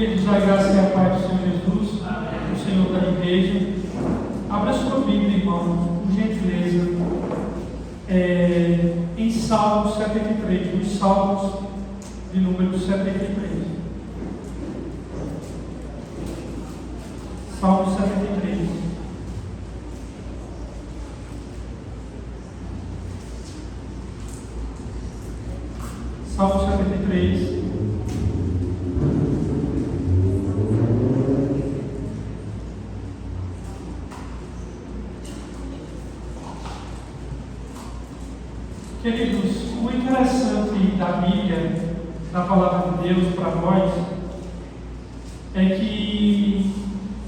Queridos, a graça e a paz do Senhor Jesus, o Senhor da igreja. Abra sua Bíblia, irmãos, por gentileza, em Salmos 73, nos Salmos de número 73. Salmos 73. Salmo 73. Queridos, o interessante da Bíblia, da palavra de Deus para nós, é que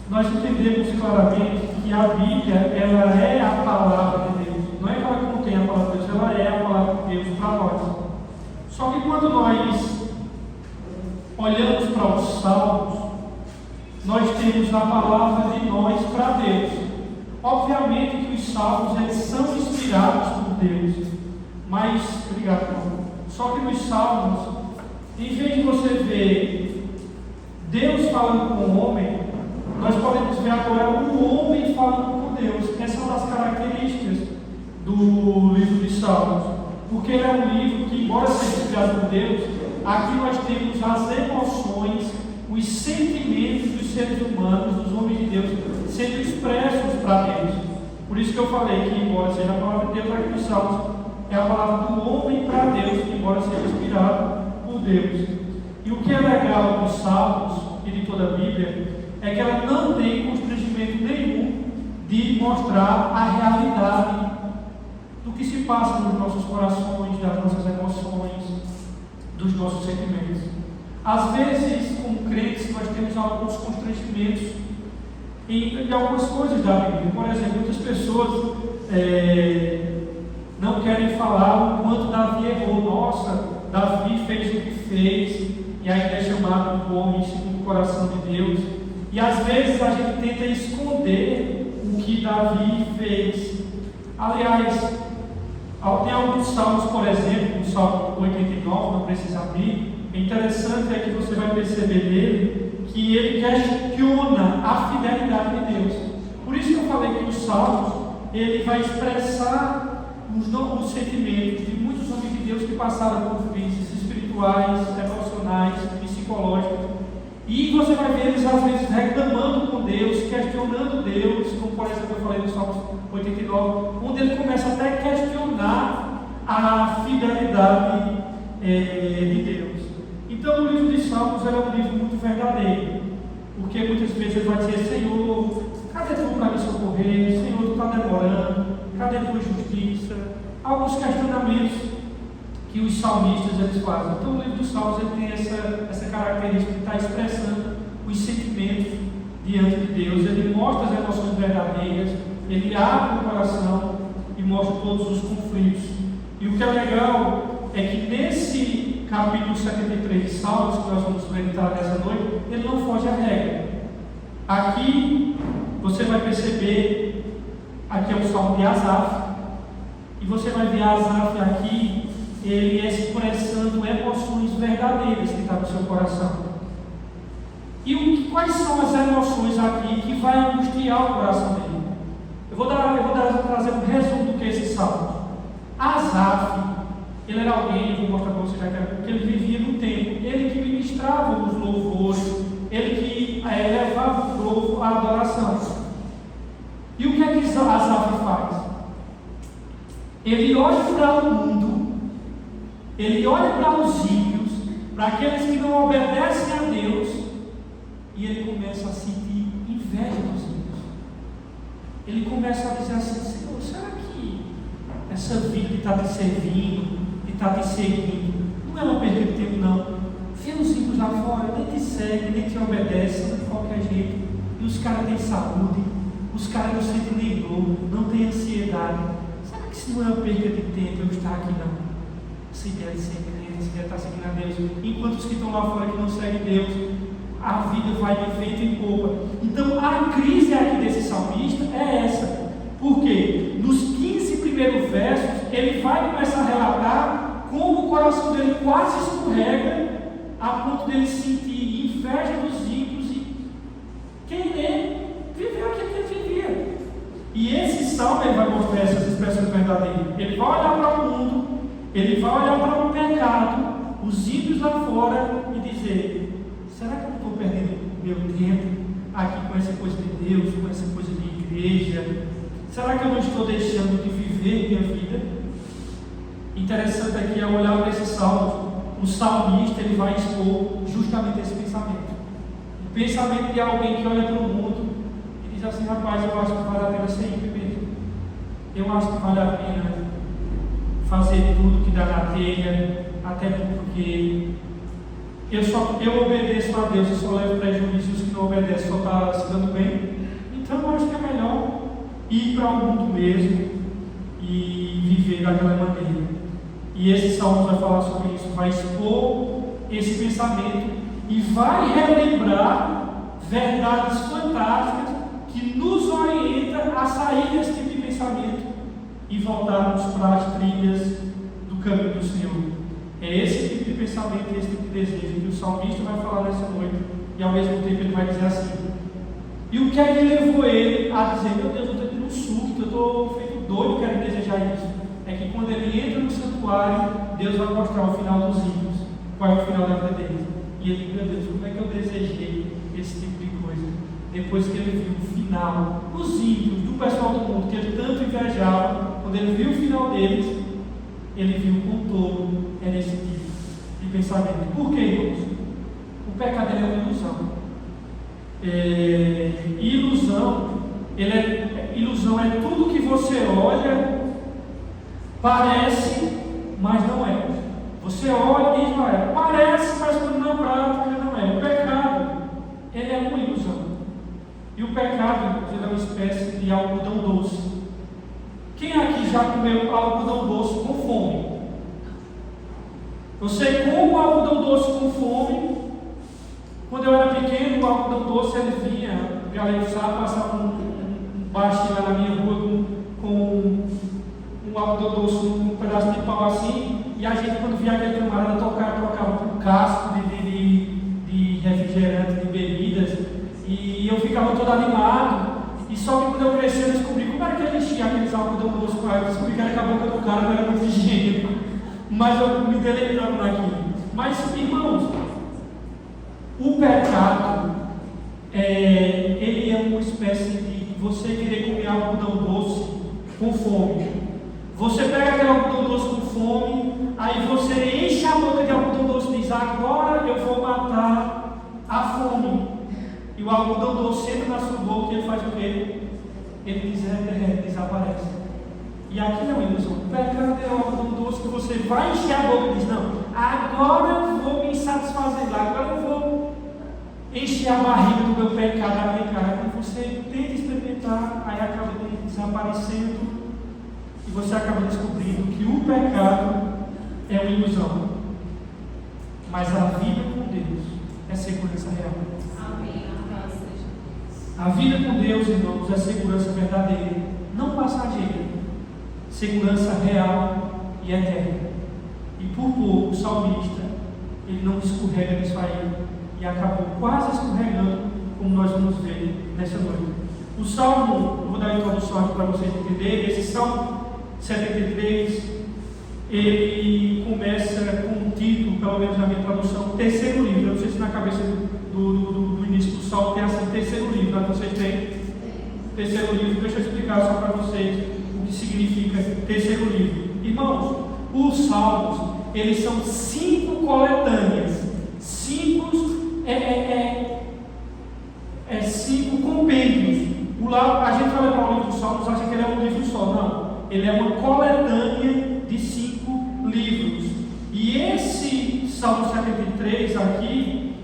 nós entendemos claramente que a Bíblia, ela é a palavra de Deus. Não é que ela contém a palavra de Deus, ela é a palavra de Deus para nós. Só que quando nós olhamos para os Salmos, nós temos a palavra de nós para Deus. Obviamente que os Salmos, eles são inspirados por Deus. Mas, obrigado, irmão. Só que nos Salmos, em vez de você ver Deus falando com o homem, nós podemos ver agora o homem falando com Deus. Essa é uma das características do livro de Salmos. Porque ele é um livro que, embora seja inspirado por Deus, aqui nós temos as emoções, os sentimentos dos seres humanos, dos homens de Deus, sendo expressos para Deus. Por isso que eu falei que, embora seja a palavra de Deus, aqui nos Salmos é a palavra do homem para Deus, embora seja inspirado por Deus. E o que é legal dos Salmos e de toda a Bíblia é que ela não tem constrangimento nenhum de mostrar a realidade do que se passa nos nossos corações, das nossas emoções, dos nossos sentimentos. Às vezes, como crentes, nós temos alguns constrangimentos em algumas coisas da Bíblia. Por exemplo, muitas pessoas não querem falar o quanto Davi errou. Nossa, Davi fez o que fez, e ainda é chamado de homem segundo o coração de Deus. E às vezes a gente tenta esconder o que Davi fez. Aliás, tem alguns salmos, por exemplo, o Salmo 89, não precisa abrir. É interessante que você vai perceber nele que ele questiona a fidelidade de Deus. Por isso que eu falei que os salmos, ele vai expressar os sentimentos de muitos homens de Deus que passaram por crises espirituais, emocionais, psicológicas. E você vai ver eles às vezes reclamando com Deus, questionando Deus, como por exemplo eu falei no Salmo 89, onde ele começa até a questionar a fidelidade de Deus. Então o livro de Salmos é um livro muito verdadeiro, porque muitas vezes ele vai dizer: Senhor, cadê tu para me socorrer? Senhor, tu está demorando, cadê tua justiça? Alguns questionamentos que os salmistas eles fazem. Então o livro dos Salmos ele tem essa característica de estar expressando os sentimentos diante de Deus. Ele mostra as emoções verdadeiras, ele abre o coração e mostra todos os conflitos. E o que é legal é que nesse capítulo 73 de Salmos, que nós vamos meditar nessa noite, ele não foge à regra. Aqui você vai perceber, aqui é o Salmo de Asaf, e você vai ver Asaf aqui, ele expressando emoções verdadeiras que estão no seu coração. E quais são as emoções aqui que vai angustiar o coração dele? Eu vou trazer um resumo do que é esse salmo. Asaf, ele era alguém, eu vou mostrar para vocês daqui a pouco, que ele vivia no templo, ele que ministrava os louvores, ele que levava o povo à adoração. E o que é que Asaf faz? Ele olha para o mundo, ele olha para os ímpios, para aqueles que não obedecem a Deus, e ele começa a sentir inveja dos ímpios. Ele começa a dizer assim: Senhor, será que essa vida que está te servindo, que está te seguindo, não é uma perda de tempo, não? Vê os ímpios lá fora, nem te seguem, nem te obedecem, de qualquer jeito. E os caras têm saúde, os caras não sentem nem dor, não têm ansiedade. Será que isso não é uma perda de tempo eu estar aqui, não? Essa ideia de ser crente, essa ideia de estar seguindo a Deus, enquanto os que estão lá fora que não seguem Deus, a vida vai de vento em popa. Então a crise aqui desse salmista é essa. Por quê? Nos 15 primeiros versos, ele vai começar a relatar como o coração dele quase escorrega a ponto dele sentir inveja dos verdadeira. Ele vai olhar para o mundo, ele vai olhar para o pecado, os ímpios lá fora e dizer: será que eu não estou perdendo meu tempo aqui com essa coisa de Deus, com essa coisa de igreja? Será que eu não estou deixando de viver minha vida? Interessante aqui é olhar para esse salmo. O salmista ele vai expor justamente esse pensamento. O pensamento de alguém que olha para o mundo e diz assim: rapaz, eu acho que vale a pena ser ímpio mesmo. Eu acho que vale a pena fazer tudo que dá na telha, até porque eu obedeço a Deus e só levo prejuízo, e os que não obedecem só está se dando bem. Então eu acho que é melhor ir para o mundo mesmo e viver daquela maneira. E esse salmo vai falar sobre isso, vai expor esse pensamento e vai relembrar verdades fantásticas que nos orientam a sair desse tipo de pensamento e voltarmos para as trilhas do caminho do Senhor. É esse tipo de pensamento, esse tipo de desejo que o salmista vai falar nessa noite, e ao mesmo tempo ele vai dizer assim: e o que é que levou ele a dizer: meu Deus, eu estou tendo um surto, eu estou feito doido, quero desejar isso? É que quando ele entra no santuário, Deus vai mostrar o final dos ímpios, qual é o final da vida deles. E ele diz: meu Deus, como é que eu desejei esse tipo de coisa? Depois que ele viu o final dos ímpios, do pessoal do mundo que ele tanto invejava, quando ele viu o final deles, ele viu com todo esse tipo de pensamento. Por quê, irmãos? O pecado é uma ilusão. Ilusão é tudo que você olha, parece, mas não é. Você olha e diz: olha, parece, mas quando na prática não é. O pecado, ele é uma ilusão. E o pecado, ele é uma espécie de algodão doce. Quem aqui já comeu algodão doce com fome? Você come o algodão doce com fome. Quando eu era pequeno, o algodão doce ele vinha, o galego sabe, passava um baixinho lá na minha rua com um algodão doce, um pedaço de pau assim, e a gente, quando via aquele camarada trocava um casco de refrigerante, de bebidas, e eu ficava todo animado. E só que quando eu cresci, eu descobri como era que ele enchia aqueles algodão doce com água. Eu descobri que era que a boca do cara não era muito higiênico, mas eu me deleitava naquilo. Mas, irmãos, o pecado, ele é uma espécie de você querer comer algodão doce com fome. Você pega aquele algodão doce com fome, aí você enche a boca de algodão doce e diz: agora eu vou matar a fome. E o algodão doce entra na sua boca e ele faz o quê? Ele desaparece. E aquilo é uma ilusão. O pecado é o algodão doce que você vai encher a boca e diz: não, agora eu vou me satisfazer lá, agora eu vou encher a barriga do meu pecado, da minha cara. Quando você tenta experimentar, aí acaba desaparecendo e você acaba descobrindo que o pecado é uma ilusão. Mas a vida com Deus é segurança real. Amém. A vida com Deus, irmãos, é segurança verdadeira, não passageira, segurança real e eterna. E por pouco o salmista, ele não escorrega nisso aí, e acabou quase escorregando, como nós vamos ver nessa noite. O Salmo, vou dar a introdução aqui para vocês entenderem. Esse Salmo 73, ele começa com um título, pelo menos na minha tradução, terceiro livro. Eu não sei se na cabeça do início do Salmo tem assim: terceiro livro, né? Vocês têm? Terceiro livro. Deixa eu explicar só para vocês o que significa terceiro livro. Irmãos, os Salmos, eles são 5 coletâneas, 5 compêndios. A gente vai levar o livro dos Salmos, acha que ele é um livro só. Não, ele é uma coletânea de 5 livros. E esse Salmo 73 aqui,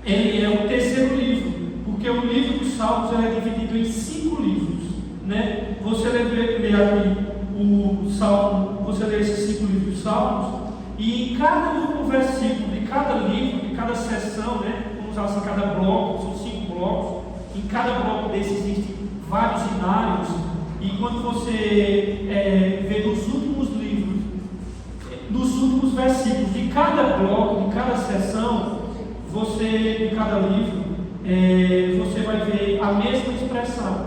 ele é o terceiro livro, porque o livro dos Salmos é dividido em 5 livros, né? Você lê aqui o Salmo, você lê esses 5 livros dos Salmos, e em cada versículo de cada livro, de cada seção, né? Vamos usar assim, cada bloco, são 5 blocos. Em cada bloco desses existem vários cenários, e quando você vê nos últimos livros, nos últimos versículos de cada bloco, de cada seção, de cada livro, você vai ver a mesma expressão,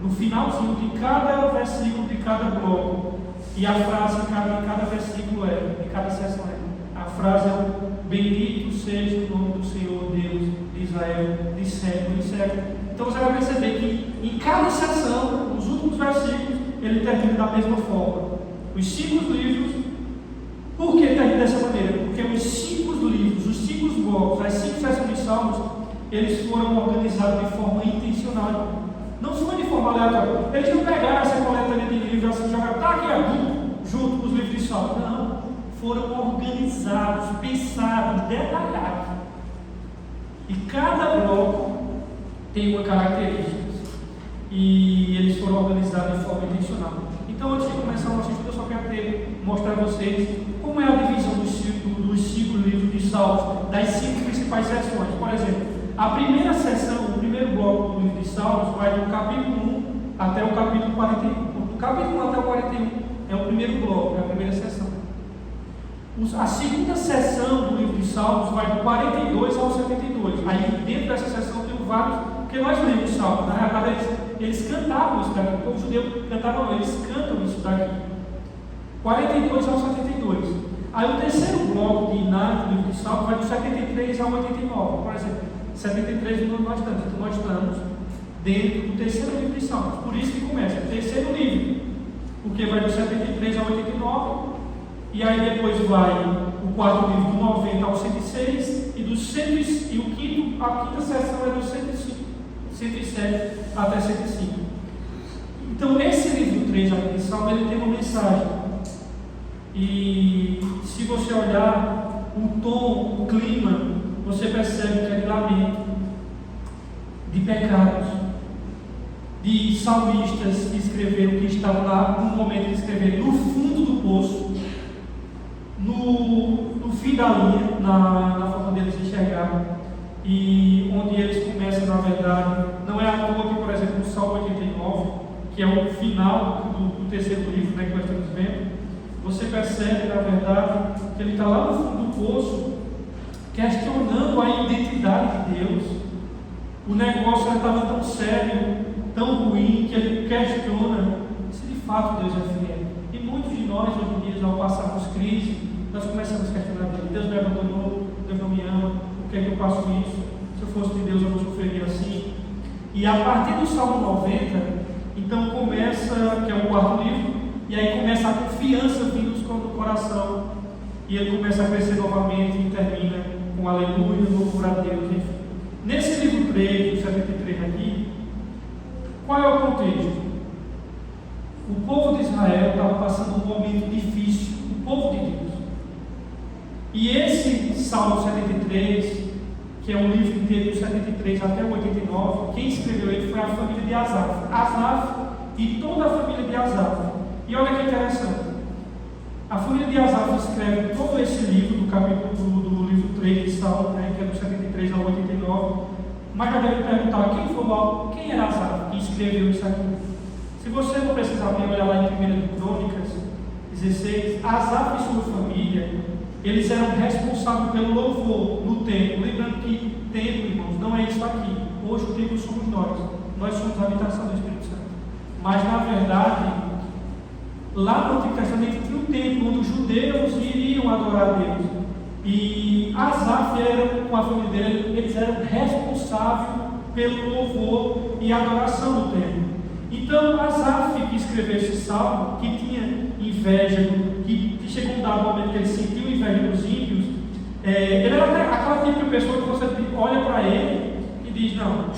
no finalzinho de cada versículo de cada bloco, e a frase em cada versículo em cada sessão a frase é: bendito seja o nome do Senhor Deus de Israel, de século em século. Então você vai perceber que em cada sessão, os últimos versículos, ele termina da mesma forma. Os 5 livros, por que termina dessa maneira? Porque os 5 livros, os 5 blocos, as 5 sessões de Salmos, eles foram organizados de forma intencional. Não foi de forma aleatória. Eles não pegaram essa coletânea de livros assim, jogaram, tá aqui, junto com os livros de Salmos. Não. Foram organizados, pensados, detalhados. E cada bloco tem uma característica. E eles foram organizados de forma intencional. Então, antes de começar o nosso estudo, eu só quero mostrar a vocês como é a divisão dos 5 livros de Salmos, das 5 principais seções. Por exemplo, a primeira seção, o primeiro bloco do livro de Salmos, vai do capítulo 1 até o capítulo 41. Do capítulo 1 até o 41 é o primeiro bloco, é a primeira seção. A segunda seção do livro de Salmos vai do 42 ao 72. Aí, dentro dessa seção, tem vários, porque nós lemos Salmos, na realidade, eles cantavam isso daqui, o povo judeu cantava, eles cantam isso daqui. 42 ao 72. Aí o terceiro bloco de inário do livro de Salmos vai do 73 ao 89. Por exemplo, 73 é onde nós estamos. Então nós estamos dentro do terceiro livro de Salmos. Por isso que começa o terceiro livro, porque vai do 73 ao 89. E aí depois vai o quarto livro do 90 ao 106. E a quinta seção é do 107 até 105. Então esse livro 3 aqui de Salmo, ele tem uma mensagem. E se você olhar o tom, o clima, você percebe que é de lamento, de pecados, de salmistas que escreveram, que estavam lá no momento de escrever, no fundo do poço, no fim da linha, na forma deles enxergar, e onde eles começam, na verdade, não é à toa que, por exemplo, no Salmo 89, que é o final do terceiro livro, né, que nós estamos vendo, você percebe, na verdade, que ele está lá no fundo do poço, questionando a identidade de Deus. O negócio já estava tão sério, tão ruim, que ele questiona se de fato Deus é fiel. E muitos de nós, hoje em dia, ao passarmos crise, nós começamos a questionar Deus me abandonou, Deus não me ama, por que é que eu faço isso? Se eu fosse de Deus, eu não sofreria assim. E a partir do Salmo 90, então começa, que é o quarto livro, e aí começa a confiança vindo do coração, e ele começa a crescer novamente e termina com aleluia, louvor a Deus, enfim. Nesse livro 3, o 73 aqui, qual é o contexto? O povo de Israel estava passando um momento difícil, o povo de Deus. E esse Salmo 73, que é um livro inteiro do 73 até o 89, quem escreveu ele foi a família de Asaf. Asaf e toda a família de Asaf. E olha que interessante, a família de Asaf escreve todo esse livro, do livro 3 de Salmo, né, que é do 73 ao 89, mas já deve perguntar quem era Asaf, que escreveu isso aqui. Se você não precisar bem olhar lá em 1 Crônicas 16, Asaf e sua família, eles eram responsáveis pelo louvor no templo. Lembrando que templo, irmãos, não é isso aqui. Hoje o templo somos nós somos a habitação do Espírito Santo. Mas na verdade, lá no Antigo Testamento tinha um templo onde os judeus iriam adorar a Deus. E Asaf com a família dele, eles eram responsáveis pelo louvor e adoração do templo. Então Asaf, que escreveu esse salmo, que tinha inveja, que chegou um dado momento que ele sentiu inveja dos ímpios, ele era aquela típica pessoa que você olha para ele e diz, não,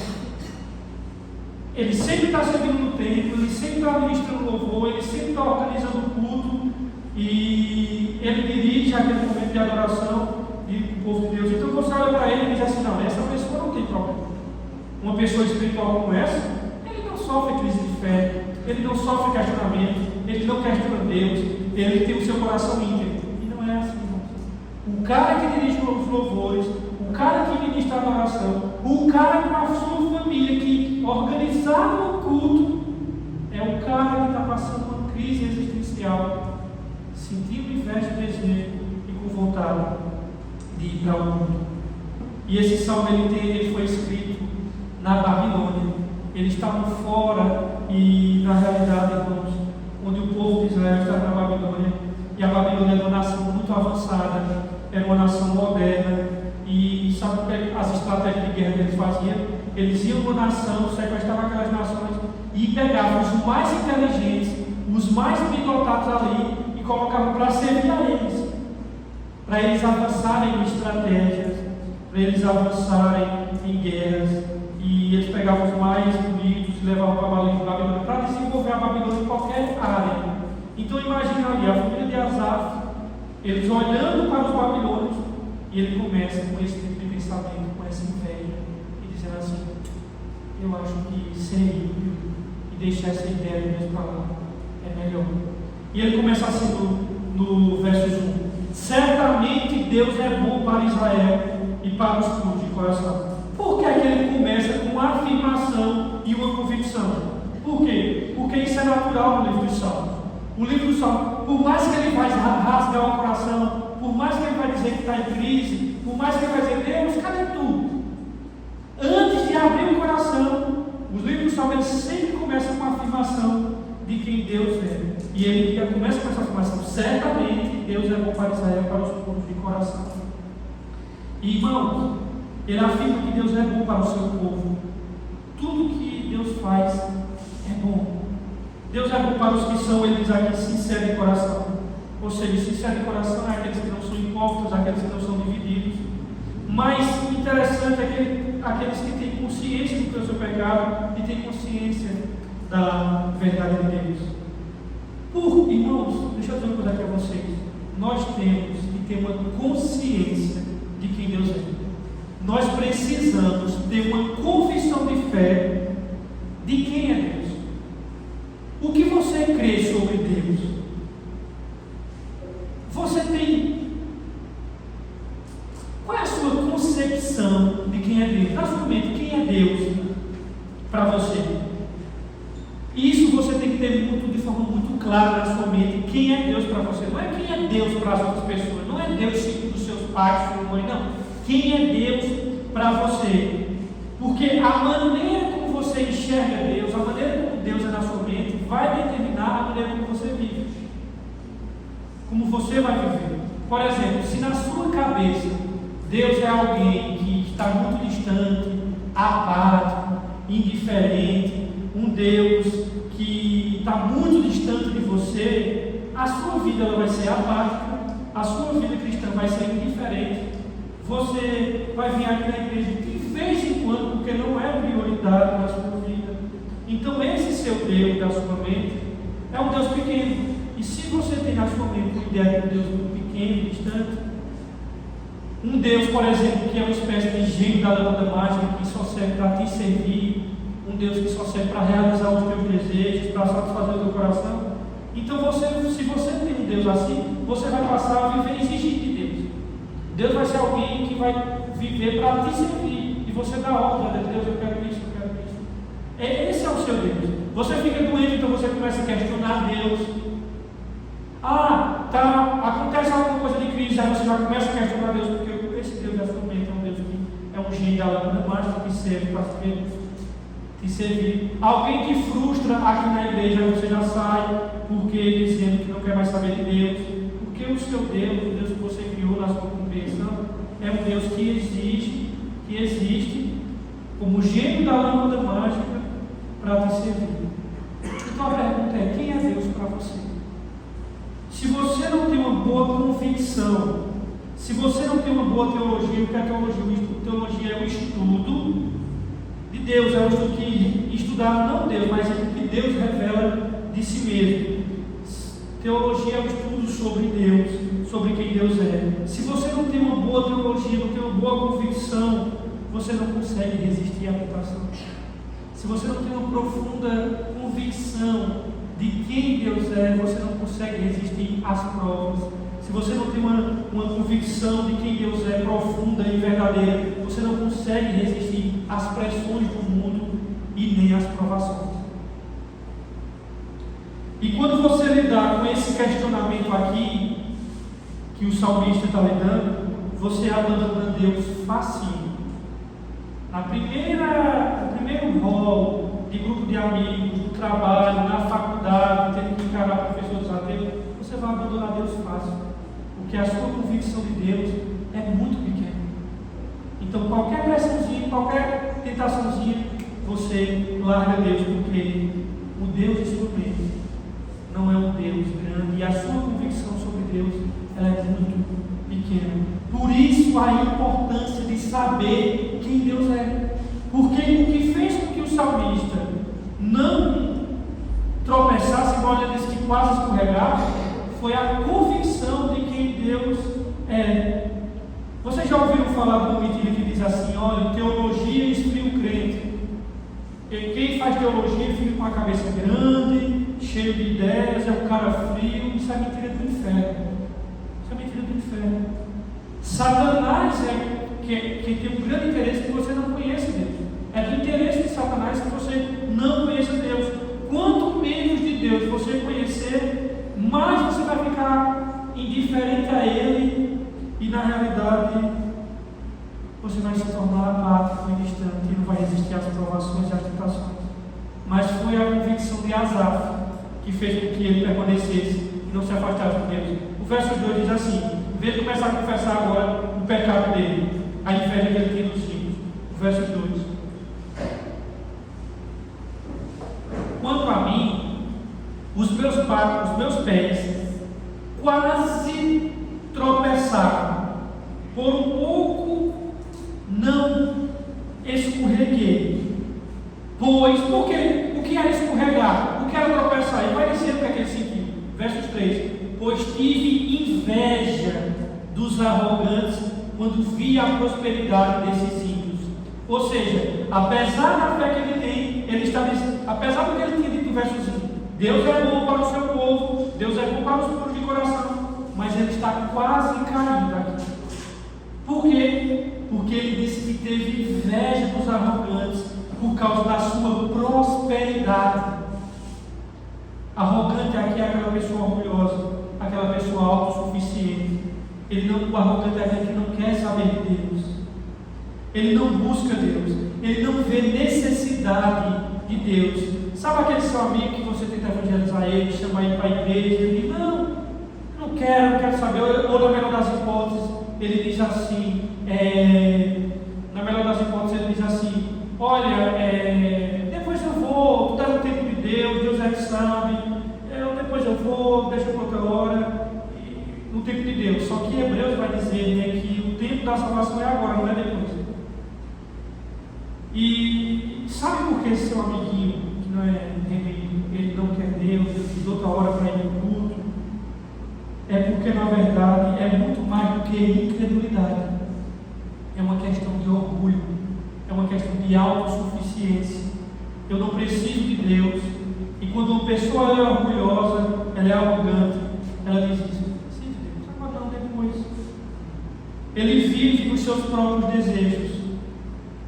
ele sempre está servindo no templo, ele sempre está ministrando louvor, ele sempre está organizando o culto, e ele dirige aquele momento de adoração do povo de Deus. Então você olha para ele e diz assim, não, essa pessoa não tem problema. Uma pessoa espiritual como essa, ele não sofre crise de fé, ele não sofre questionamento, ele não questiona Deus, ele tem o seu coração íntegro. E não é assim, irmãos. O cara que dirige os louvores, o cara que ministra a adoração, o cara com a sua família que organizava o culto, é o cara que está passando uma crise existencial, sentindo inveja e desejo e com vontade de ir para o mundo. E esse salmo ele foi escrito na Babilônia. Eles estavam fora e na realidade, irmãos, onde o povo de Israel estava na Babilônia, e a Babilônia era uma nação muito avançada, era uma nação moderna, e sabe o que as estratégias de guerra que eles faziam? Eles iam numa nação, sequestravam aquelas nações e pegavam os mais inteligentes, os mais bem dotados ali e colocavam para servir a eles, para eles avançarem em estratégias, para eles avançarem em guerras, e eles pegavam os mais bonitos e levavam para a Babilônia para desenvolver a Babilônia em qualquer área. Então imagina ali a família de Asaf, eles olhando para os babilônios, e ele começa com esse tipo de pensamento, com essa inveja, e dizendo assim: eu acho que ser ímpio e deixar essa ideia de Deus para lá é melhor. E ele começa assim no verso 1: certamente Deus é bom para Israel e para os puros de coração. Por que é que ele começa com uma afirmação e uma convicção? Por quê? Porque isso é natural no livro dos Salmos. O livro dos Salmos, por mais que ele vai rasgar o coração, por mais que ele vai dizer que está em crise, por mais que ele vai dizer: Deus, cadê tu? Antes de abrir o coração, os livros dos Salmos sempre começam com a afirmação de quem Deus é. E ele já começa com essa afirmação: certamente Deus é bom para Israel, para os puros de coração. E irmãos, ele afirma que Deus é bom para o seu povo. Tudo que Deus faz é bom. Deus é bom para os que são, ele diz aqui, sinceros de coração. Ou seja, sincero de coração é aqueles que não são hipócritas, aqueles que não são divididos. Mas interessante é que aqueles que têm consciência do que é o seu pecado e têm consciência da verdade de Deus. Irmãos, deixa eu dizer uma coisa aqui a vocês. Nós temos que ter uma consciência de quem Deus é. Nós precisamos ter uma confissão de fé de quem é Deus. O que você crê sobre Deus? Você tem... Qual é a sua concepção de quem é Deus? Na sua mente, quem é Deus para você? E isso você tem que ter de forma muito clara na sua mente. Quem é Deus para você? Não é quem é Deus para as outras pessoas. Não é Deus segundo os seus pais, sua mãe, não. Quem é Deus para você? Porque a maneira como você enxerga Deus, a maneira como Deus é na sua mente, vai determinar a maneira como você vive. Como você vai viver. Por exemplo, se na sua cabeça Deus é alguém que está muito distante, apático, indiferente, um Deus que está muito distante de você, a sua vida ela vai ser apática, a sua vida cristã vai ser indiferente. Você vai vir aqui na igreja de vez em quando, porque não é prioridade na sua vida. Então esse seu Deus da sua mente é um Deus pequeno. E se você tem na sua mente uma ideia de um Deus muito pequeno, distante, um Deus, por exemplo, que é uma espécie de gênio da lâmpada mágica, que só serve para te servir, um Deus que só serve para realizar os teus desejos, para satisfazer o teu coração, então se você tem um Deus assim, você vai passar a viver exigindo de Deus. Deus vai ser alguém que vai viver para te servir, e você dá ordem a Deus: eu quero isso, eu quero isso. Esse é o seu Deus. Você fica doente, então você começa a questionar Deus. Acontece alguma coisa de crise, aí você já começa a questionar Deus, porque esse Deus da sua mente é um Deus que é um gênio da lâmpada mágica que serve para te servir. Alguém te frustra aqui na igreja, aí você já sai, porque dizendo que não quer mais saber de Deus, porque o seu Deus, o Deus que você criou na sua compreensão, é um Deus que existe como gênio da lâmpada mágica para te servir. Então a pergunta é: quem é Deus para você? Se você não tem uma boa convicção, se você não tem uma boa teologia, o que é teologia? Teologia é o estudo de Deus, é o estudo que estudar não Deus, mas o que Deus revela de si mesmo. Teologia é o estudo sobre Deus, sobre quem Deus é. Se você não tem uma boa teologia, não tem uma boa convicção, você não consegue resistir à tentação. Se você não tem uma profunda convicção de quem Deus é, você não consegue resistir às provas. Se você não tem uma convicção de quem Deus é profunda e verdadeira, você não consegue resistir às pressões do mundo e nem às provações. E quando você lidar com esse questionamento aqui, que o salmista está lidando, você abandona Deus facinho. No primeiro rol de grupo de amigos, do trabalho, na faculdade, tendo que encarar professores ateus, você vai abandonar Deus fácil, porque a sua convicção de Deus é muito pequena. Então qualquer pressãozinha, qualquer tentaçãozinha, você larga Deus, porque o Deus de sua mente não é um Deus grande, e a sua convicção sobre Deus ela é muito pequena. Por isso a importância de saber quem Deus é. Porque o que fez com que o salmista não tropeçasse, embora ele disse que quase escorregava, foi a convicção de quem Deus é. Vocês já ouviram falar de uma mentira que diz assim: olha, teologia esfria o crente. E quem faz teologia fica com a cabeça grande, cheio de ideias, é um cara frio. Isso é mentira do inferno. Isso é mentira do inferno. Satanás é que tem um grande interesse que você não conheça Deus. É do interesse de Satanás que você não conheça Deus. Quanto menos de Deus você conhecer, mais você vai ficar indiferente a Ele, e na realidade você vai se tornar apático e distante, e não vai resistir às provações e às tentações. Mas foi a convicção de Asaf que fez com que ele permanecesse e não se afastasse de Deus. O verso 2 diz assim: em vez de começar a confessar agora o pecado dele, a inveja que ele tinha dos filhos. O verso 2: quanto a mim, os meus pés quase tropeçaram, por um pouco não escorreguei. Pois, por quê? O que era escorregar? O que era tropeçar? E vai dizer o que é que ele sentiu. Versos 3: pois tive inveja dos arrogantes quando vi a prosperidade desses ímpios. Ou seja, apesar da fé que ele tem, ele está dizendo, apesar do que ele tinha dito no verso 5, Deus é bom para o seu povo, Deus é bom para os puros de coração, mas ele está quase caindo aqui. Por quê? Porque ele disse que teve inveja dos arrogantes por causa da sua prosperidade. Arrogante aqui é aquela pessoa orgulhosa, aquela pessoa autossuficiente. O arrogante é aquele que não quer saber de Deus. Ele não busca Deus. Ele não vê necessidade de Deus. Sabe aquele seu amigo que você tenta evangelizar ele, chama ele para a igreja, ele diz: não quero saber. Ou na melhor das hipóteses, ele diz assim, na melhor das hipóteses ele diz assim: olha, depois eu vou, tu está no tempo de Deus, Deus é que sabe, depois eu vou, deixa para outra hora, no tempo de Deus. Só que Hebreus vai dizer, né, que o tempo da salvação é agora, não é depois. E sabe por que esse seu amiguinho, que não é ele não quer Deus, ele diz outra hora para ir no culto? É porque na verdade é muito mais do que incredulidade. É uma questão de orgulho, é uma questão de autossuficiência. Eu não preciso de Deus. E quando uma pessoa é orgulhosa, ela é arrogante, ela diz isso: sim, Deus, aguardar depois. Ele vive nos seus próprios desejos.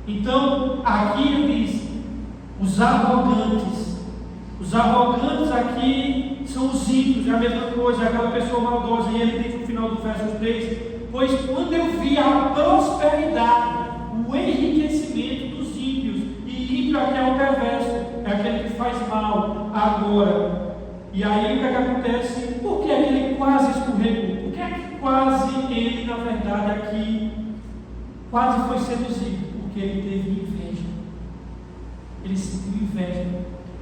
Então, aqui ele diz: os arrogantes aqui são os ímpios, é a mesma coisa, é aquela pessoa maldosa. E ele diz no final do verso 3: pois quando eu vi a prosperidade, o enriquecimento dos ímpios, e ímpio aqui é o perverso, é aquele que faz mal agora. E aí o que é que acontece? Por que é que ele quase escorregou? Por que é que quase ele, na verdade, aqui quase foi seduzido? Porque ele teve inveja. Ele sentiu inveja.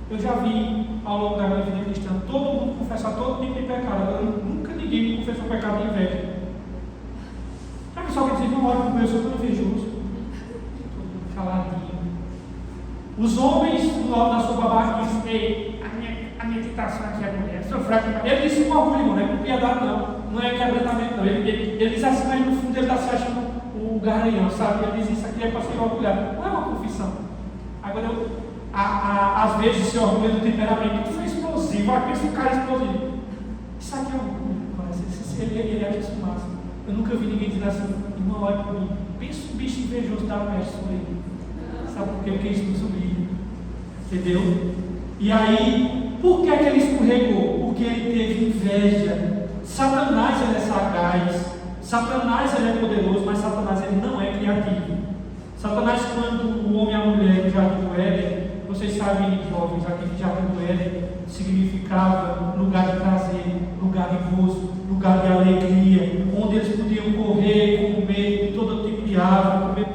Eu já vi ao longo da minha vida cristã todo mundo confessar todo tipo de pecado. Agora nunca ninguém me confessou pecado de inveja. Já que só quer dizer: não olha para o meu, eu sou tão invejoso. Estou caladinho. Os homens do lado da sua babaca dizem: ei, a minha tentação aqui é mulher, sou fraco. Ele disse com orgulho, não é com piedade, não é quebrantamento, não. Ele diz assim, mas no fundo ele está se achando o garanhão, sabe? Ele diz: isso aqui é para ser orgulhado. Não é uma confissão. Agora, às vezes, esse orgulho do temperamento foi explosivo. Pensa um cara explosivo. Isso aqui é orgulho, mas ele acha isso massa. Eu nunca vi ninguém dizer assim: irmão, olha para mim, pensa um bicho invejoso da peste por aí. Sabe por quê? Porque isso nos humilha. Entendeu? E aí, por que ele escorregou? Porque ele teve inveja. Satanás, ele é sagaz. Satanás, ele é poderoso, mas Satanás, ele não é criativo. Satanás, quando o homem e a mulher no jardim do Éden, Vocês sabem, jovens, aqui de Jardim do Éden significava lugar de prazer, lugar de gozo, lugar de alegria, onde eles podiam correr, comer de todo tipo de árvore,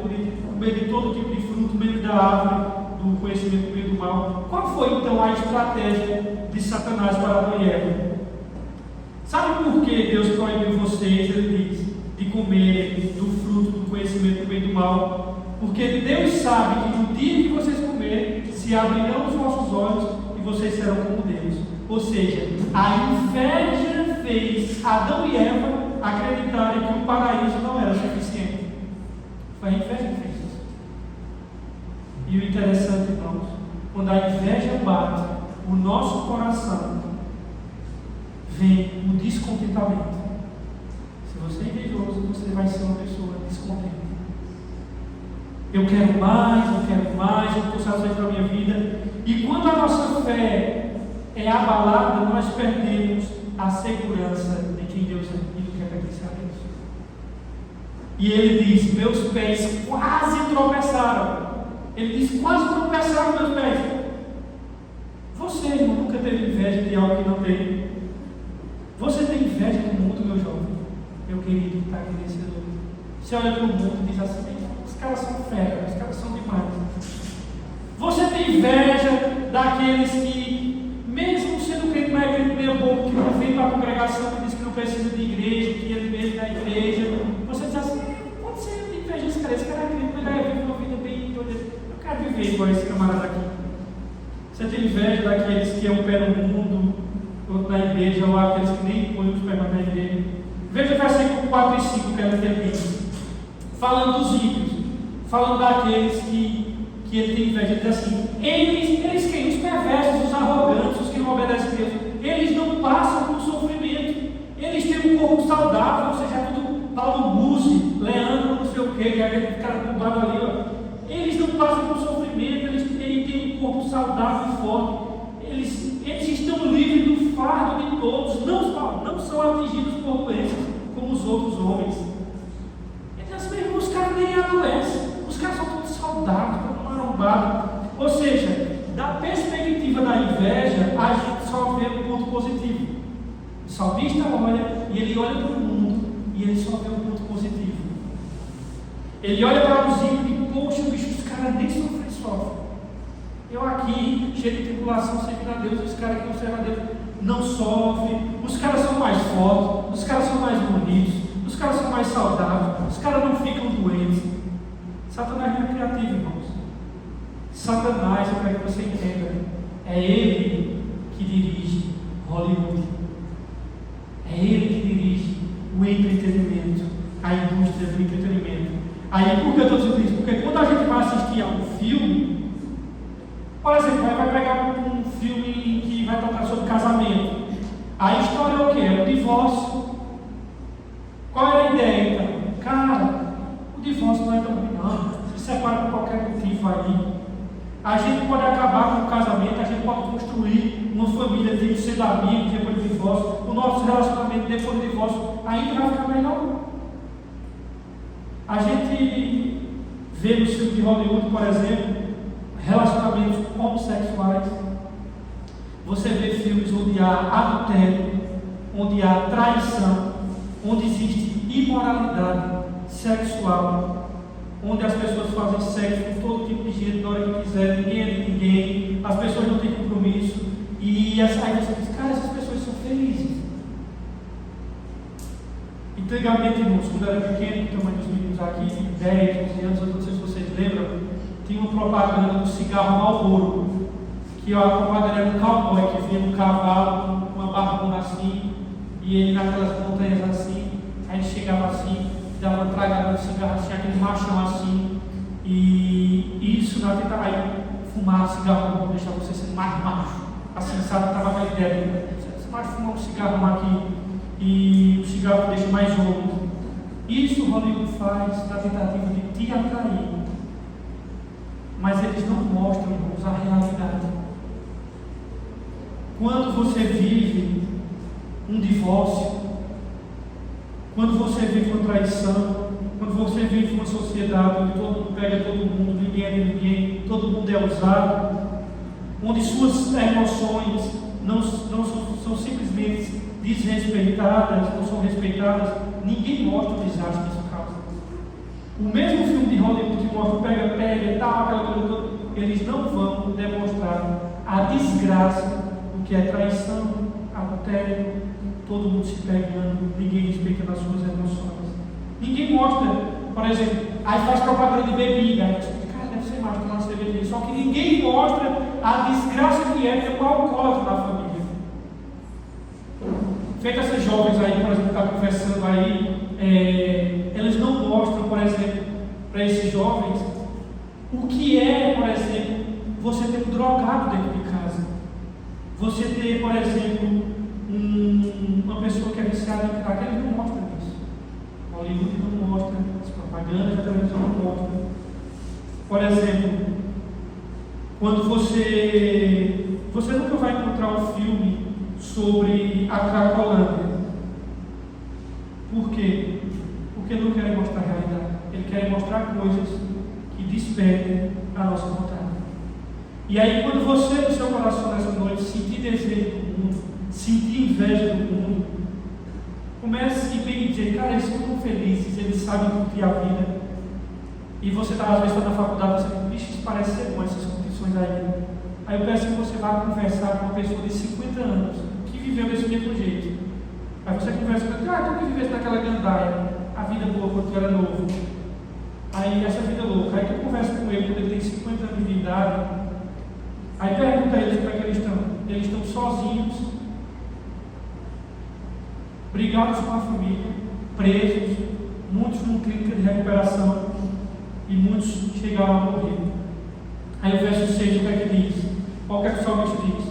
comer de todo tipo de fruto, meio da árvore do conhecimento do bem e do mal. Qual foi então a estratégia de Satanás para Adão e Eva? Sabe por que Deus proibiu vocês, ele diz, de comer do fruto do conhecimento do bem e do mal? Porque Deus sabe que no dia que vocês comerem, se abrirão os vossos olhos e vocês serão como Deus. Ou seja, a inveja fez Adão e Eva acreditarem que o paraíso não era suficiente. Foi a inveja que fez isso. E o interessante, irmãos, quando a inveja bate o nosso coração, vem o descontentamento. Se você é invejoso, você vai ser uma pessoa descontente. Eu quero mais, eu estou satisfeito com a minha vida. E quando a nossa fé é abalada, nós perdemos a segurança de quem Deus é e do que pertence a Deus. E ele diz: meus pés quase tropeçaram. Ele diz: quase tropeçaram meus pés. Você, irmão, nunca teve inveja de algo que não tem? Você tem inveja do mundo, meu jovem? Meu querido que está aqui nesse lugar. Você olha para o mundo e diz assim: os caras são fera, os caras são demais. Você tem inveja daqueles que, mesmo sendo crente, mas é crente meio bobo, que não vem para a congregação, que diz que não precisa de igreja, que ele mesmo da igreja. Você diz assim: pode ser, eu tenho inveja desse cara é crente, mas ele vive uma vida bem. Eu quero viver igual esse camarada aqui. Você tem inveja daqueles que é um pé no mundo, outro na igreja, ou aqueles que nem põem os pés na igreja. Veja o versículo 4 e 5 que ele diz. Falando dos ímpios, falando daqueles que ele tem inveja, ele diz assim: eles quem? Os perversos, os arrogantes, os que não obedecem a Deus, eles não passam por sofrimento, eles têm um corpo saudável, ou seja, é tudo Paulo Buzzi, Leandro, não sei o que é aquele cara bombado ali, ó. Eles não passam por sofrimento, eles têm um corpo saudável e forte, eles estão livres do fardo de todos, não são atingidos por doenças como os outros homens. Os caras nem adoecem, os caras são todos saudáveis, todos marombados. Ou seja, da perspectiva da inveja, a gente só vê um ponto positivo. O salmista olha e ele olha para o mundo e ele só vê um ponto positivo. Ele olha para os ímpios e, poxa, bicho, os caras nem sofrem. Eu aqui, cheio de tribulação, servindo a Deus, os caras que não servem a Deus não sofrem, os caras são mais fortes, os caras são mais bonitos. Os caras são mais saudáveis, os caras não ficam doentes. Satanás não é criativo, irmãos. Satanás, eu quero que você entenda, é ele que dirige Hollywood. É ele que dirige o entretenimento, a indústria do entretenimento. Aí, por que eu estou dizendo isso? Porque quando a gente vai assistir a um filme, por exemplo, vai pegar um filme que vai tratar sobre casamento. A história é o quê? É o divórcio. Qual é a ideia então? Cara, o divórcio não é tão ruim não. Se separa por qualquer motivo aí. A gente pode acabar com o casamento, a gente pode construir uma família, tipo, sendo amigos depois do divórcio. O nosso relacionamento depois do divórcio ainda vai ficar melhor. A gente vê no filme de Hollywood, por exemplo, relacionamentos homossexuais. Você vê filmes onde há adultério, onde há traição, onde existe imoralidade sexual, onde as pessoas fazem sexo com todo tipo de gente na hora que quiser, ninguém é de ninguém, as pessoas não têm compromisso, e aí você diz: cara, essas pessoas são felizes. Antigamente, irmãos, quando eu era pequeno, o tamanho dos meninos aqui, 10, 11 anos, eu não sei se vocês lembram, tinha uma propaganda do cigarro Marlboro, que a propaganda era um cowboy que vinha um cavalo com uma barbona assim, e ele naquelas montanhas assim, aí ele chegava assim, dava uma tragada no cigarro assim, aquele machão assim, e isso na tentativa, aí fumar cigarro não deixar você ser mais macho, assim, sabe, estava aquela ideia de você pode fumar um cigarro aqui, e o cigarro deixa mais homem. Isso o Hollywood faz na tentativa de te atrair, mas eles não mostram, irmãos, a realidade. Quando você vive um divórcio, quando você vive uma traição, quando você vive uma sociedade onde todo mundo pega todo mundo, ninguém é de ninguém, todo mundo é usado, onde suas emoções não são simplesmente desrespeitadas, não são respeitadas, ninguém mostra o desastre que isso causa. O mesmo filme de Hollywood que mostra o pega-pega e tal, aquela coisa toda, eles não vão demonstrar a desgraça do que é traição, adultério, todo mundo se pegando, ninguém respeita nas suas emoções. Ninguém mostra, por exemplo, aí faz propaganda de bebida, aí você diz, cara, deve ser mais tomar uma cerveja, só que ninguém mostra a desgraça que é ter um alcoólatra na família. Feito essas jovens aí, por exemplo, que estão conversando aí, eles não mostram, por exemplo, para esses jovens, o que é, por exemplo, você ter um drogado dentro de casa. Você ter, por exemplo, uma pessoa que é viciada em crack, eles não mostram isso. Hollywood não mostra, as propagandas da televisão não mostram. Por exemplo, quando você nunca vai encontrar um filme sobre a Cracolândia. Por quê? Porque não querem mostrar a realidade. Eles querem mostrar coisas que despertem a nossa vontade. E aí, quando você, no seu coração nessa noite, sentir desejo do mundo, sentir inveja do mundo, comece a dizer, cara, eles são tão felizes, eles sabem curtir a vida. E você às vezes está na faculdade, você diz, bicho, isso parece ser bom, essas competições aí. Aí eu peço que você vá conversar com uma pessoa de 50 anos, que viveu desse mesmo jeito. Aí você conversa com ela, tu que viveste naquela gandaia, a vida boa quando tu era novo. Aí essa vida louca, aí tu conversa com ele quando ele tem 50 anos de idade. Aí pergunta a eles como é que eles estão. Eles estão sozinhos, brigados com a família, presos, muitos numa clínica de recuperação e muitos chegaram a morrer. Aí o verso 6, o que é que diz? Olha o que é que o salmista diz.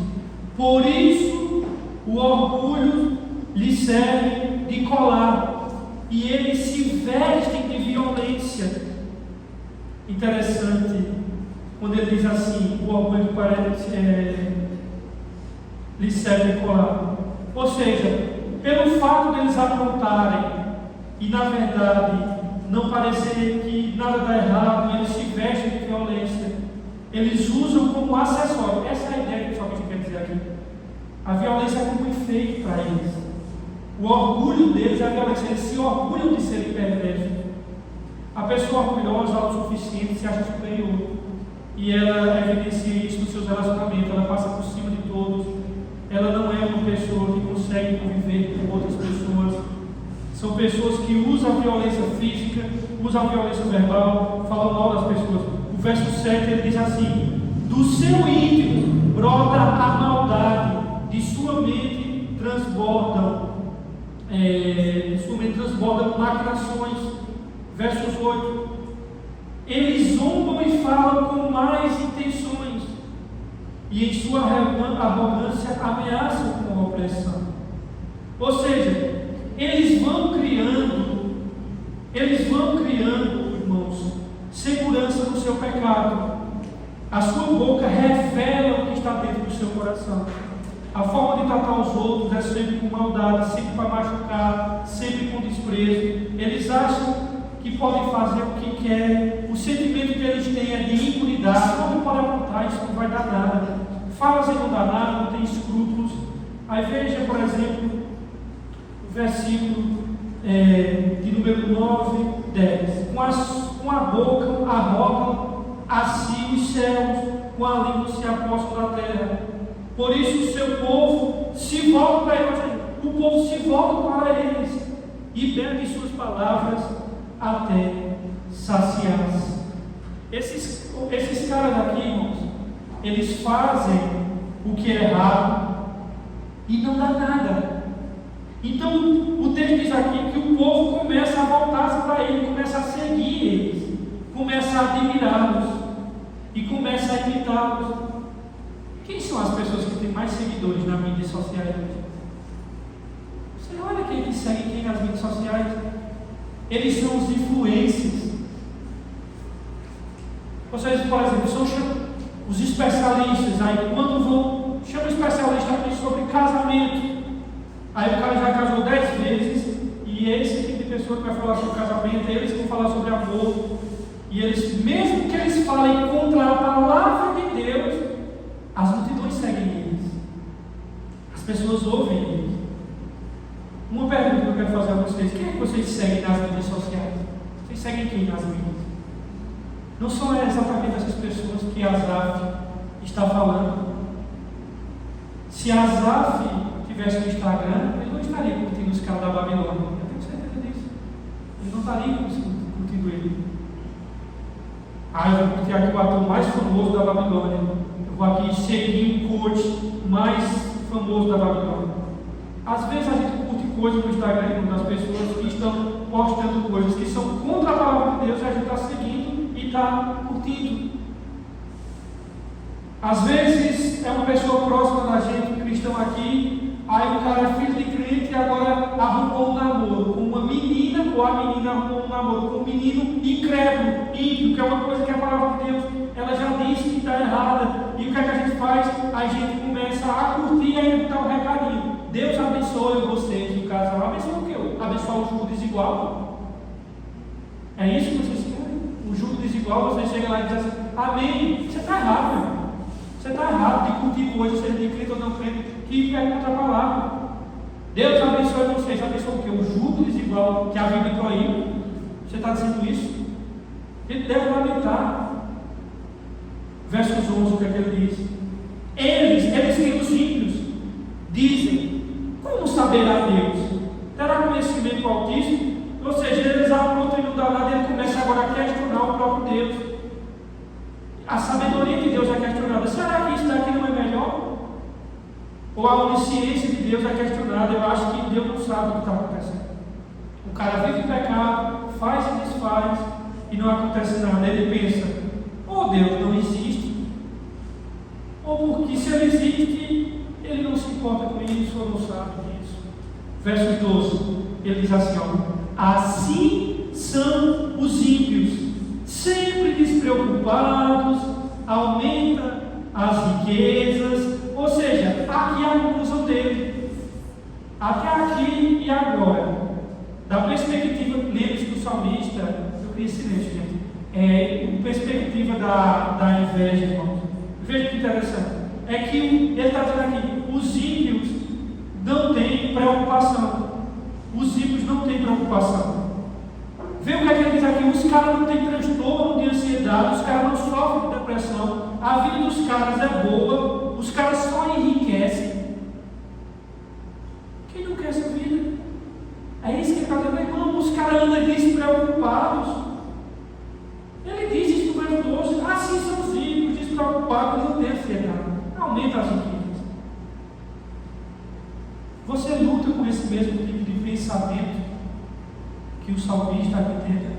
Por isso o orgulho lhe serve de colar e eles se vestem de violência. Interessante, quando ele diz assim, o orgulho lhe serve de colar. Ou seja, pelo fato deles aprontarem e na verdade não parecer que nada dá errado, eles se vestem de violência, eles usam como acessório. Essa é a ideia que o salmista quer dizer aqui. A violência é como enfeite para eles. O orgulho deles é a violência, eles se orgulham de serem perversos. A pessoa orgulhosa, autossuficiente, se acha superior. E ela evidencia isso nos seus relacionamentos, ela passa por cima de todos. Ela não é uma pessoa que consegue conviver com outras pessoas. São pessoas que usam a violência física, usam a violência verbal, falam mal das pessoas. O verso 7 ele diz assim: do seu íntimo brota a maldade, de sua mente transbordam maquinações. Versos 8: eles zombam e falam com más intenções, e em sua arrogância ameaçam com a opressão. Ou seja, eles vão criando, irmãos, segurança no seu pecado. A sua boca revela o que está dentro do seu coração. A forma de tratar os outros é sempre com maldade, sempre para machucar, sempre com desprezo. Eles acham que podem fazer o que querem. O sentimento que eles têm é de impunidade. Não pode apontar, isso não vai dar nada. Fazem não dá nada, não tem escrúpulos. Aí veja, por exemplo, o versículo de número 9, 10. Com a boca arrogam a si os céus, com a língua se apossam da terra. Por isso o seu povo se volta para eles, o povo se volta para eles e bebe suas palavras até saciar-se. Esses caras aqui, irmãos, eles fazem o que é errado e não dá nada. Então o texto diz aqui que o povo começa a voltar-se para ele, começa a seguir eles, começa a admirá-los e começa a imitá-los. Quem são as pessoas que têm mais seguidores nas mídias sociais hoje? Você olha quem segue quem nas mídias sociais. Eles são os influencers. Vocês, por exemplo, são os especialistas. Aí quando chama um especialista aqui sobre casamento, aí o cara já casou 10 vezes, e é esse tipo de pessoa que vai falar sobre casamento, eles vão falar sobre amor, e eles, mesmo que eles falem contra a palavra de Deus, as pessoas ouvem eles. Uma pergunta que eu quero fazer a vocês: quem é que vocês seguem nas mídias sociais? Vocês seguem quem nas mídias? Não são exatamente essas pessoas que Asaf está falando. Se Asaf tivesse no Instagram, ele não estaria curtindo os caras da Babilônia. Eu tenho certeza disso. Ele não estaria curtindo ele. Eu vou curtir aqui o ator mais famoso da Babilônia. Eu vou aqui seguir o coach mais famoso da Babilônia. Às vezes a gente curte coisas no Instagram das pessoas que estão postando coisas que são contra a palavra de Deus e a gente está seguindo e está curtindo. Às vezes é uma pessoa próxima da gente, um cristão aqui, aí o cara é filho de crente e agora arrumou um namoro com uma menina, ou a menina arrumou um namoro com um menino incrédulo, ímpio, que é uma coisa que a palavra de Deus, ela já disse que está errada. E o que é que a gente faz? A gente começa a curtir e aí dá um recadinho: Deus abençoe vocês, o casal. Abençoa o quê? Abençoar o jugo desigual? É isso que vocês querem? O jugo desigual, você chega lá e diz assim: amém. Você está errado, meu irmão. Você está errado de curtir coisas, seja de crente ou não crente, que é contra a palavra. Deus abençoe vocês. Abençoa o quê? O jugo desigual que a Bíblia proíbe. Você está dizendo isso? Ele deve lamentar. Versos 11, o que é que ele diz? Eles que os ímpios dizem: como saberá Deus? Terá conhecimento do Altíssimo? Ou seja, eles aprontam e não dá nada, e ele começa agora a questionar o próprio Deus. A sabedoria de Deus é questionada. Será que isso daqui não é melhor? Ou a onisciência de Deus é questionada? Eu acho que Deus não sabe o que está acontecendo. O cara vive em pecado, faz e desfaz, e não acontece nada. Ele pensa: ou Deus não existe, ou porque se ele existe, ele não se importa com isso, ou não sabe disso. Verso 12, ele diz assim: assim são os ímpios, sempre despreocupados, aumenta as riquezas. Ou seja, aqui é a conclusão dele. Até aqui e agora, da perspectiva, lembre-se do salmista, eu queria silêncio, gente. Perspectiva da inveja, irmãos. Veja que interessante. É que ele está dizendo aqui: os ímpios não têm preocupação. Os ímpios não têm preocupação. Vê o que é que ele diz aqui: os caras não têm transtorno de ansiedade, os caras não sofrem de depressão, a vida dos caras é boa, os caras só enriquecem. Quem não quer essa vida? É isso que ele está dizendo, irmão. Os caras andam despreocupados. Ele diz isso no verso 12: assim são os ímpios, despreocupados, não têm ansiedade. Aumenta as riquezas. Você luta com esse mesmo tipo de pensamento que o salmista aqui tenta,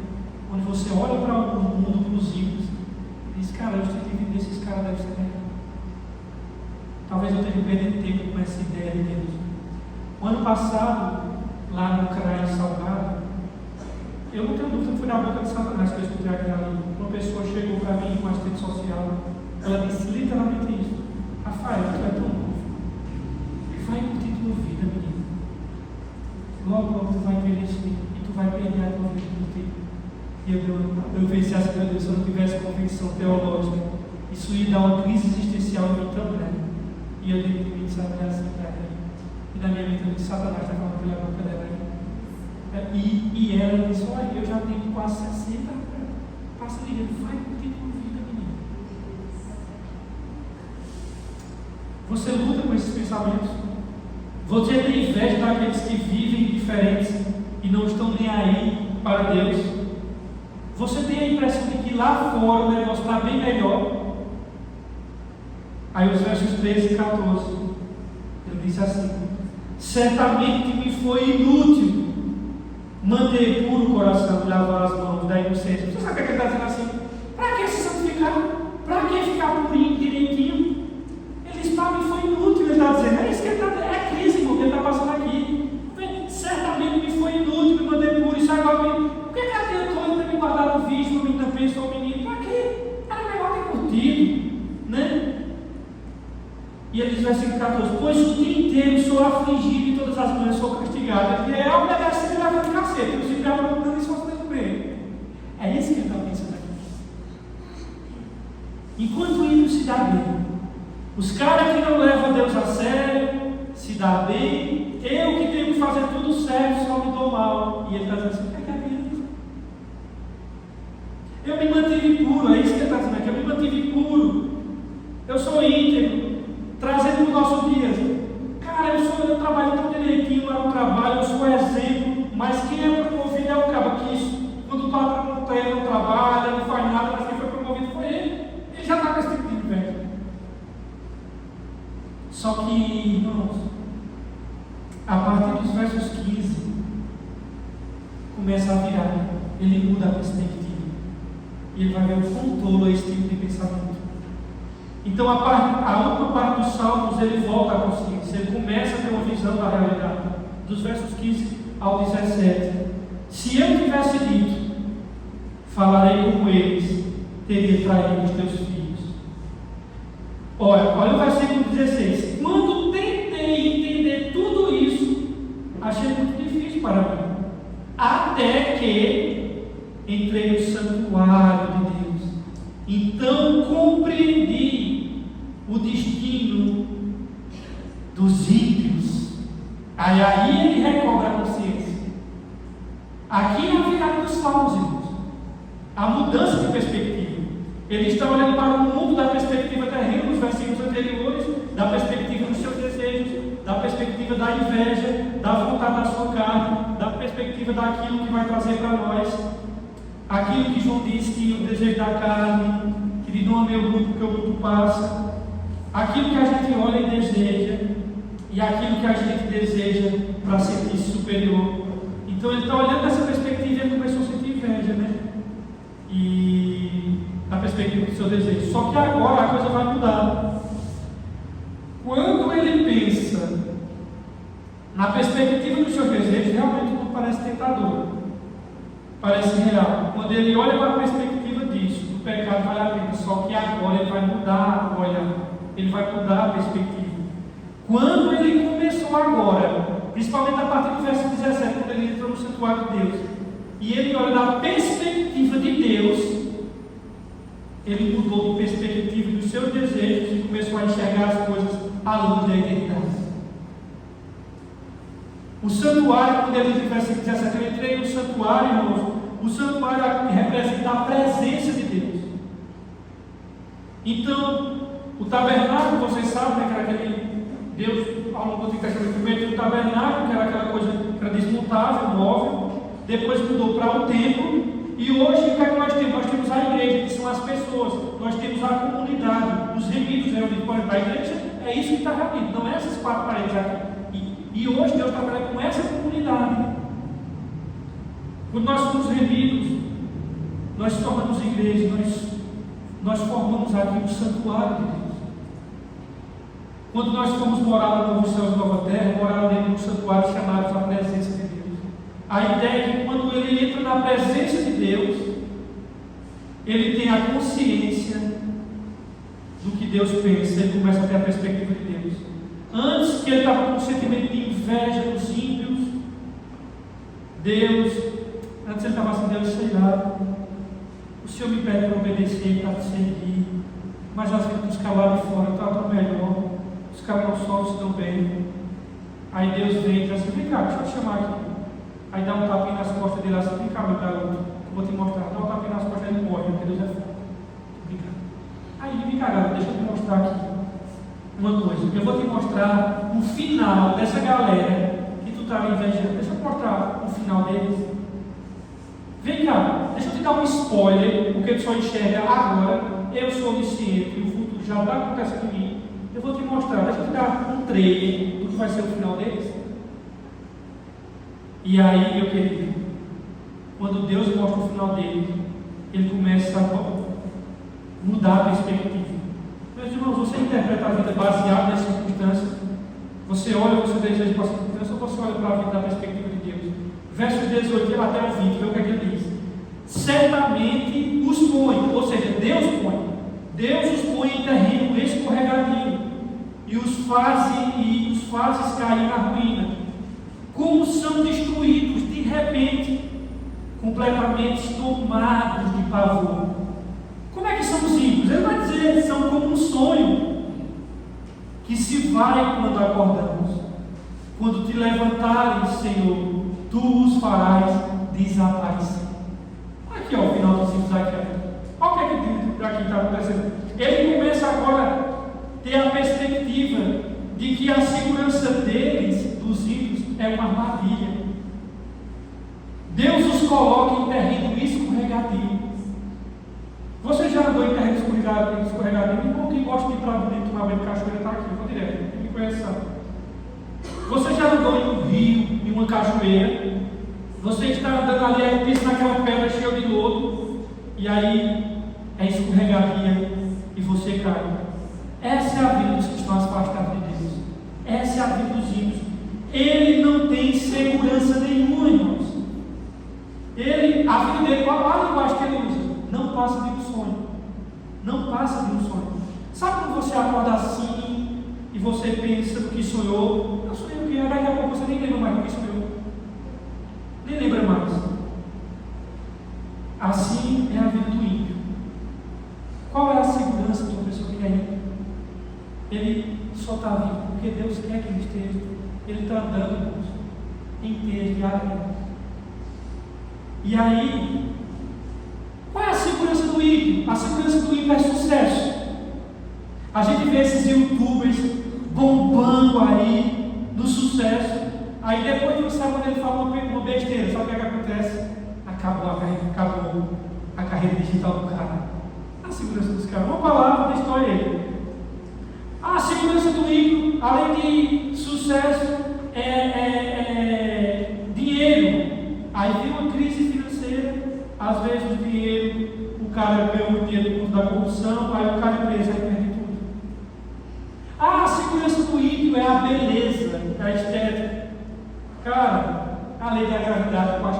onde você olha para o mundo, para os ímpios, e diz: cara, eu estou vivendo desses caras, deve ser melhor. Talvez eu tenha perdido tempo com essa ideia de Deus. O ano passado, lá no CRAI Salgado, eu não tenho dúvida, fui na boca de Satanás que eu escutei aquilo ali. Uma pessoa chegou para mim com assistente social, ela disse literalmente isso: Rafael, tu é tão novo, vai curtir tua vida, menino. Logo tu vai envelhecer e tu vai perder a tua vida por ti. E eu pensei assim: meu Deus, se eu não tivesse convicção teológica, isso ia dar uma crise existencial em mim tão grande. E eu dei de mim, sabe, assim para ela. E na minha mente eu disse: Satanás está falando pela boca dela aí. E ela disse: olha, eu já tenho quase 60, passa ali, vai curtir tua vida, menino. Você luta com esses pensamentos. Você tem inveja daqueles que vivem diferentes e não estão nem aí para Deus. Você tem a impressão de que lá fora o negócio está bem melhor. Aí os versos 13 e 14, ele diz assim: certamente me foi inútil manter puro o coração e lavar as mãos da inocência. Você sabe o que ele está dizendo assim? Para que se santificar? Para que ficar purinho, direitinho? Ele diz: para mim foi inútil. Ele está dizendo, é isso que ele está dizendo, é a crise, irmão, que ele está passando aqui. Certamente me foi inútil me manter puro. Isso agora, por que adiantou ele ter me guardado o vício, o menino pensou, o menino? Para quê? Era melhor ter curtido, né? E ele diz, versículo 14: pois o dia inteiro sou afligido e todas as manhãs sou castigado. Ele é obedecendo e levando cacete. Eu sempre abro isso vocês bem. É isso que ele está pensando aqui. Enquanto o ímpio se dá bem, os caras que não levam Deus a sério, se se dar bem, eu que tenho que fazer tudo certo, só me dou mal. E ele está dizendo assim: o que é a minha vida? Eu me mantive puro, é isso que ele está dizendo aqui, eu me mantive puro. Eu sou íntegro, trazendo para o nosso dia. Cara, eu trabalho tão direitinho lá no trabalho, eu sou exemplo, mas quem é promovido é o cara que isso. Quando o patrão não tem, não trabalha, não faz nada, mas quem foi promovido foi ele. Ele já está com esse tipo de inveja. Só que, irmãos, a partir dos versos 15, começa a virar, ele muda a perspectiva. E ele vai ver o quão tolo é esse tipo de pensamento. Então, a última parte dos Salmos, ele volta à consciência, ele começa a ter uma visão da realidade. Dos versos 15 ao 17. Se eu tivesse dito, falarei como eles, teria traído os teus filhos. Olha o versículo 16. Quando tentei entender tudo isso, achei muito difícil para mim. Até que entrei no santuário de Deus. Então compreendi o destino dos ímpios. Aí ele recobra a consciência. Aqui é a virada dos Salmos, irmãos. A mudança de perspectiva. Ele está olhando para o mundo da perspectiva terrena, nos versículos anteriores, da perspectiva dos seus desejos, da perspectiva da inveja, da vontade da sua carne, da perspectiva daquilo que vai trazer para nós. Aquilo que João diz que o desejo da carne, que diz: não amei o mundo porque o mundo passa. Aquilo que a gente olha e deseja, e aquilo que a gente deseja para sentir-se superior. Então ele está olhando dessa perspectiva e ele começou a sentir inveja, né? E a perspectiva do seu desejo. Só que agora a coisa vai mudar. Quando ele pensa na perspectiva dos seus desejos, realmente tudo parece tentador, parece real. Quando ele olha para a perspectiva disso, do pecado vale a pena. Só que agora ele vai mudar o olhar, ele vai mudar a perspectiva. Quando ele começou agora, principalmente a partir do verso 17, quando ele entrou no santuário de Deus, e ele olha da perspectiva de Deus, ele mudou de perspectiva dos seus desejos e começou a enxergar as coisas à luz da eternidade. O santuário, quando ele diz no versículo 17, eu entrei no santuário, irmãos, o santuário representa a presença de Deus. Então, o tabernáculo, vocês sabem, né, que era aquele Deus, ao longo do Antigo Testamento, primeiro o tabernáculo, que era aquela coisa que era desmontável, móvel, depois mudou para o templo, e hoje o que é que nós temos? Nós temos a igreja, que são as pessoas, nós temos a comunidade, os remidos reunidos para a igreja, é isso que está reunido, não é essas quatro paredes aqui. E hoje Deus trabalha com essa comunidade. Quando nós somos remidos, nós tornamos igreja, nós formamos aqui um santuário de Deus. Quando nós fomos morar no novo céu e nova terra, morar dentro de um santuário chamado a presença de Deus. A ideia é que quando ele entra na presença de Deus, ele tem a consciência do que Deus pensa, ele começa a ter a perspectiva de Deus. Antes que ele estava com um sentimento de inveja dos ímpios, antes ele estava assim: Deus, sei lá, o Senhor me pede para obedecer, para te seguir, mas às vezes os caras lá de fora tratam melhor, os caras não só se dão bem. Aí Deus vem e diz assim: vem cá, deixa eu te chamar aqui. Aí dá um tapinha nas costas dele assim: vem cá, meu garoto, eu vou te mostrar. Dá um tapinha nas costas, ele morre, porque Deus é forte. Aí vem cá, garoto, deixa eu te mostrar aqui uma coisa. Eu vou te mostrar o final dessa galera que tu estava invejando. Deixa eu te mostrar o final deles. Vem cá, deixa eu te dar um spoiler, porque tu só enxerga agora. Eu sou onisciente e o futuro já está acontecendo em mim. Eu vou te mostrar, deixa eu te dar um trailer do que vai ser o final deles. E aí, meu querido, quando Deus mostra o final dele, ele começa a mudar a perspectiva. Meus irmãos, você interpreta a vida baseada nas circunstâncias? Você olha, você deseja para a circunstância, ou você olha para a vida da perspectiva de Deus? Versos 18 até o 20, vê o que é que ele diz. Certamente os põe, ou seja, Deus põe. Deus os põe em terreno escorregadio e os fazes cair na ruína. Como são destruídos de repente, completamente tomados de pavor. Como é que são os ímpios? Ele vai dizer, são como um sonho que se vai quando acordamos. Quando te levantares, Senhor, tu os farás desaparecer. Aqui, ó, o final dos ciclos aqui. Olha o que aqui está acontecendo. Ele começa agora a ter a perspectiva de que a segurança deles, dos ímpios, é uma armadilha. Deus os coloca em terreno escorregadio. Você já andou em terreno escorregadio? Irmão, quem gosta de ir para dentro tomar banho de cachoeira está aqui, vou direto. Quem me conhece sabe. Você já andou em um rio, em uma cachoeira? Você está andando ali, aí pisa naquela pedra cheia de lodo, e aí é escorregadia e você cai. Essa é a vida dos que estão afastados de Deus. Essa é a vida dos ímpios. Ele não tem segurança nenhuma, irmãos. A vida dele, qual a linguagem que ele usa? Não passa de um sonho. Não passa de um sonho. Sabe quando você acorda assim e você pensa no que sonhou? Eu sonhei o que? Daqui a pouco você nem lembra mais do que sonhou. Nem lembra mais. Assim é a vida do ímpio. Qual é a segurança de uma pessoa que é ímpio? Ele só está vivo porque Deus quer que ele esteja. Ele está andando, irmãos, inteiro, diariamente. E aí, qual é a segurança do ímpio? A segurança do ímpio é sucesso. A gente vê esses youtubers bombando aí no sucesso. Aí depois de um sábado ele fala uma besteira. Sabe o que acontece? Acabou a carreira digital do cara. A segurança dos caras. Uma palavra, história aí. A segurança do ímpio, além de sucesso, é dinheiro. Aí vem uma crise financeira, às vezes o dinheiro, o cara ganha o dinheiro por conta da corrupção, aí o cara é preso, aí perde tudo. A segurança do ímpio é a beleza, é a estética. Cara, a lei da gravidade quase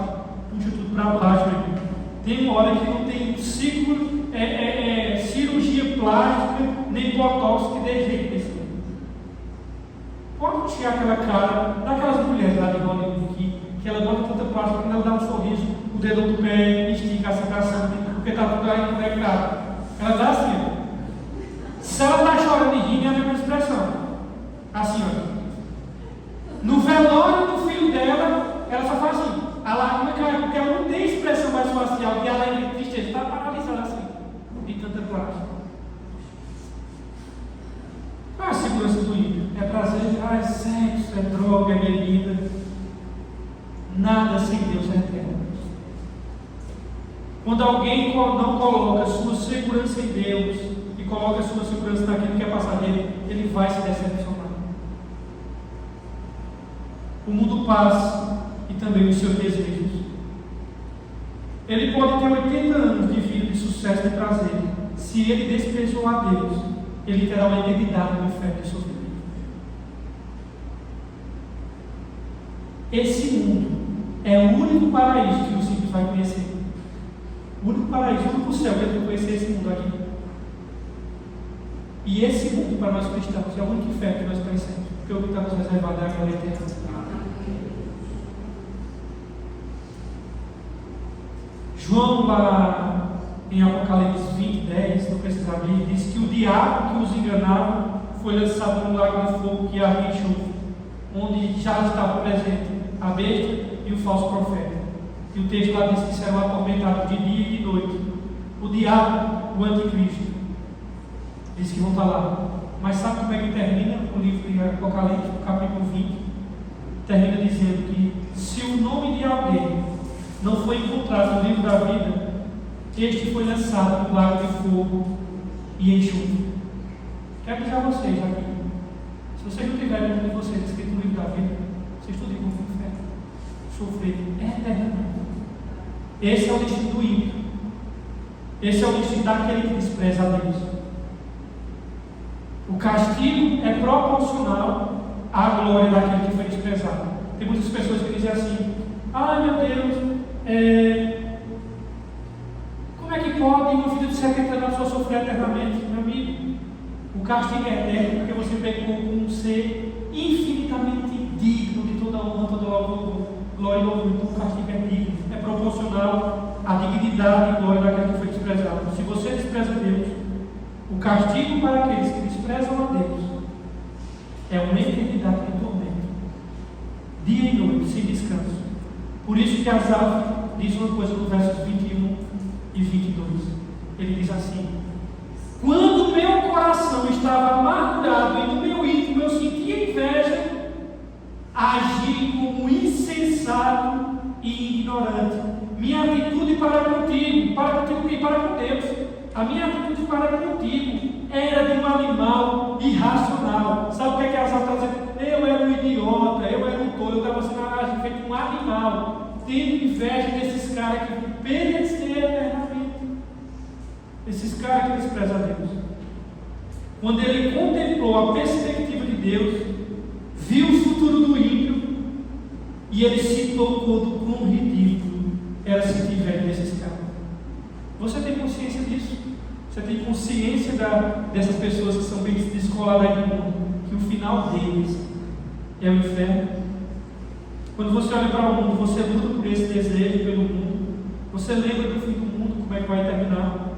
puxa tudo para baixo. Tem uma hora que não tem ciclo, cirurgia plástica, nem botox que dê jeito nesse mundo. Pode chegar aquela cara daquelas mulheres lá de Hollywood que ela bota tanta plástica, quando ela dá um sorriso, o dedo do pé estica a separação, porque está tudo aí conectado. Ela dá assim, ó. Se ela está chorando e rindo, é a mesma expressão. Assim, ó. No velório do filho dela, ela só faz assim. A lágrima cai, porque ela não tem expressão mais facial, que a alegria e tristeza está paralisada assim, de tanta plástica. Qual é a segurança do ímpio? É prazer, é sexo, é droga, é bebida. Nada sem Deus é eterno. Quando alguém não coloca sua segurança em Deus e coloca sua segurança naquilo que é passageiro, ele vai se decepcionar. O mundo passa e também os seus desejos. Ele pode ter 80 anos de vida, de sucesso e prazer. Se ele desprezou a Deus, ele terá uma eternidade no inferno de sofrimento. Esse mundo é o único paraíso que o simples vai conhecer. O único paraíso, o único céu que ele vai conhecer, esse mundo aqui. E esse mundo, para nós cristãos, é o único inferno que nós conhecemos. Porque o que está nos reservado é a glória eterna. João, lá em Apocalipse 20, 10, não precisa abrir, diz que o diabo que os enganava foi lançado no lago de fogo que arde em enxofre, onde já estava presente a besta e o falso profeta. E o texto lá diz que serão atormentados de dia e de noite. O diabo, o anticristo, diz que vão estar lá. Mas sabe como é que termina o livro de Apocalipse, capítulo 20? Termina dizendo que se o nome de alguém não foi encontrado no livro da vida, este foi lançado no lago de fogo e enxofre. Quero dizer a vocês aqui, se vocês não tiverem no nome de vocês escrito no livro da vida, vocês tudo vão para o inferno, sofrer eternamente. Esse é o destino do ímpio. Esse é o destino daquele que despreza a Deus. O castigo é proporcional à glória daquele que foi desprezado. Tem muitas pessoas que dizem assim: ai meu Deus, como é que pode uma vida de 70 anos a pessoa sofrer eternamente? Meu amigo, o castigo é eterno porque você pecou com um ser infinitamente digno de toda honra, toda glória e louvor. Então o castigo é digno, é proporcional à dignidade e glória daquele que foi desprezado. Se você despreza Deus, o castigo para aqueles que desprezam a Deus é uma eternidade de tormento. dia e noite, sem descanso. Por isso que Asaf diz uma coisa no versos 21 e 22. Ele diz assim: quando meu coração estava amargurado e no meu íntimo eu sentia inveja, agi como insensato e ignorante. Minha atitude para contigo e para com Deus, a minha atitude para contigo era de um animal irracional. Sabe o que é que Asaf está dizendo? Eu era um idiota, eu era um tolo, eu estava sendo agindo feito um animal, tendo inveja desses caras que vão perecer eternamente. Esses caras que desprezam a Deus. Quando ele contemplou a perspectiva de Deus, viu o futuro do ímpio, e ele se tocou do quão ridículo era sentir inveja desses caras. Você tem consciência disso? Você tem consciência dessas pessoas que são bem descoladas aí do mundo, que o final deles é o inferno? Quando você olha para o mundo, você luta por esse desejo pelo mundo, você lembra do fim do mundo, como é que vai terminar?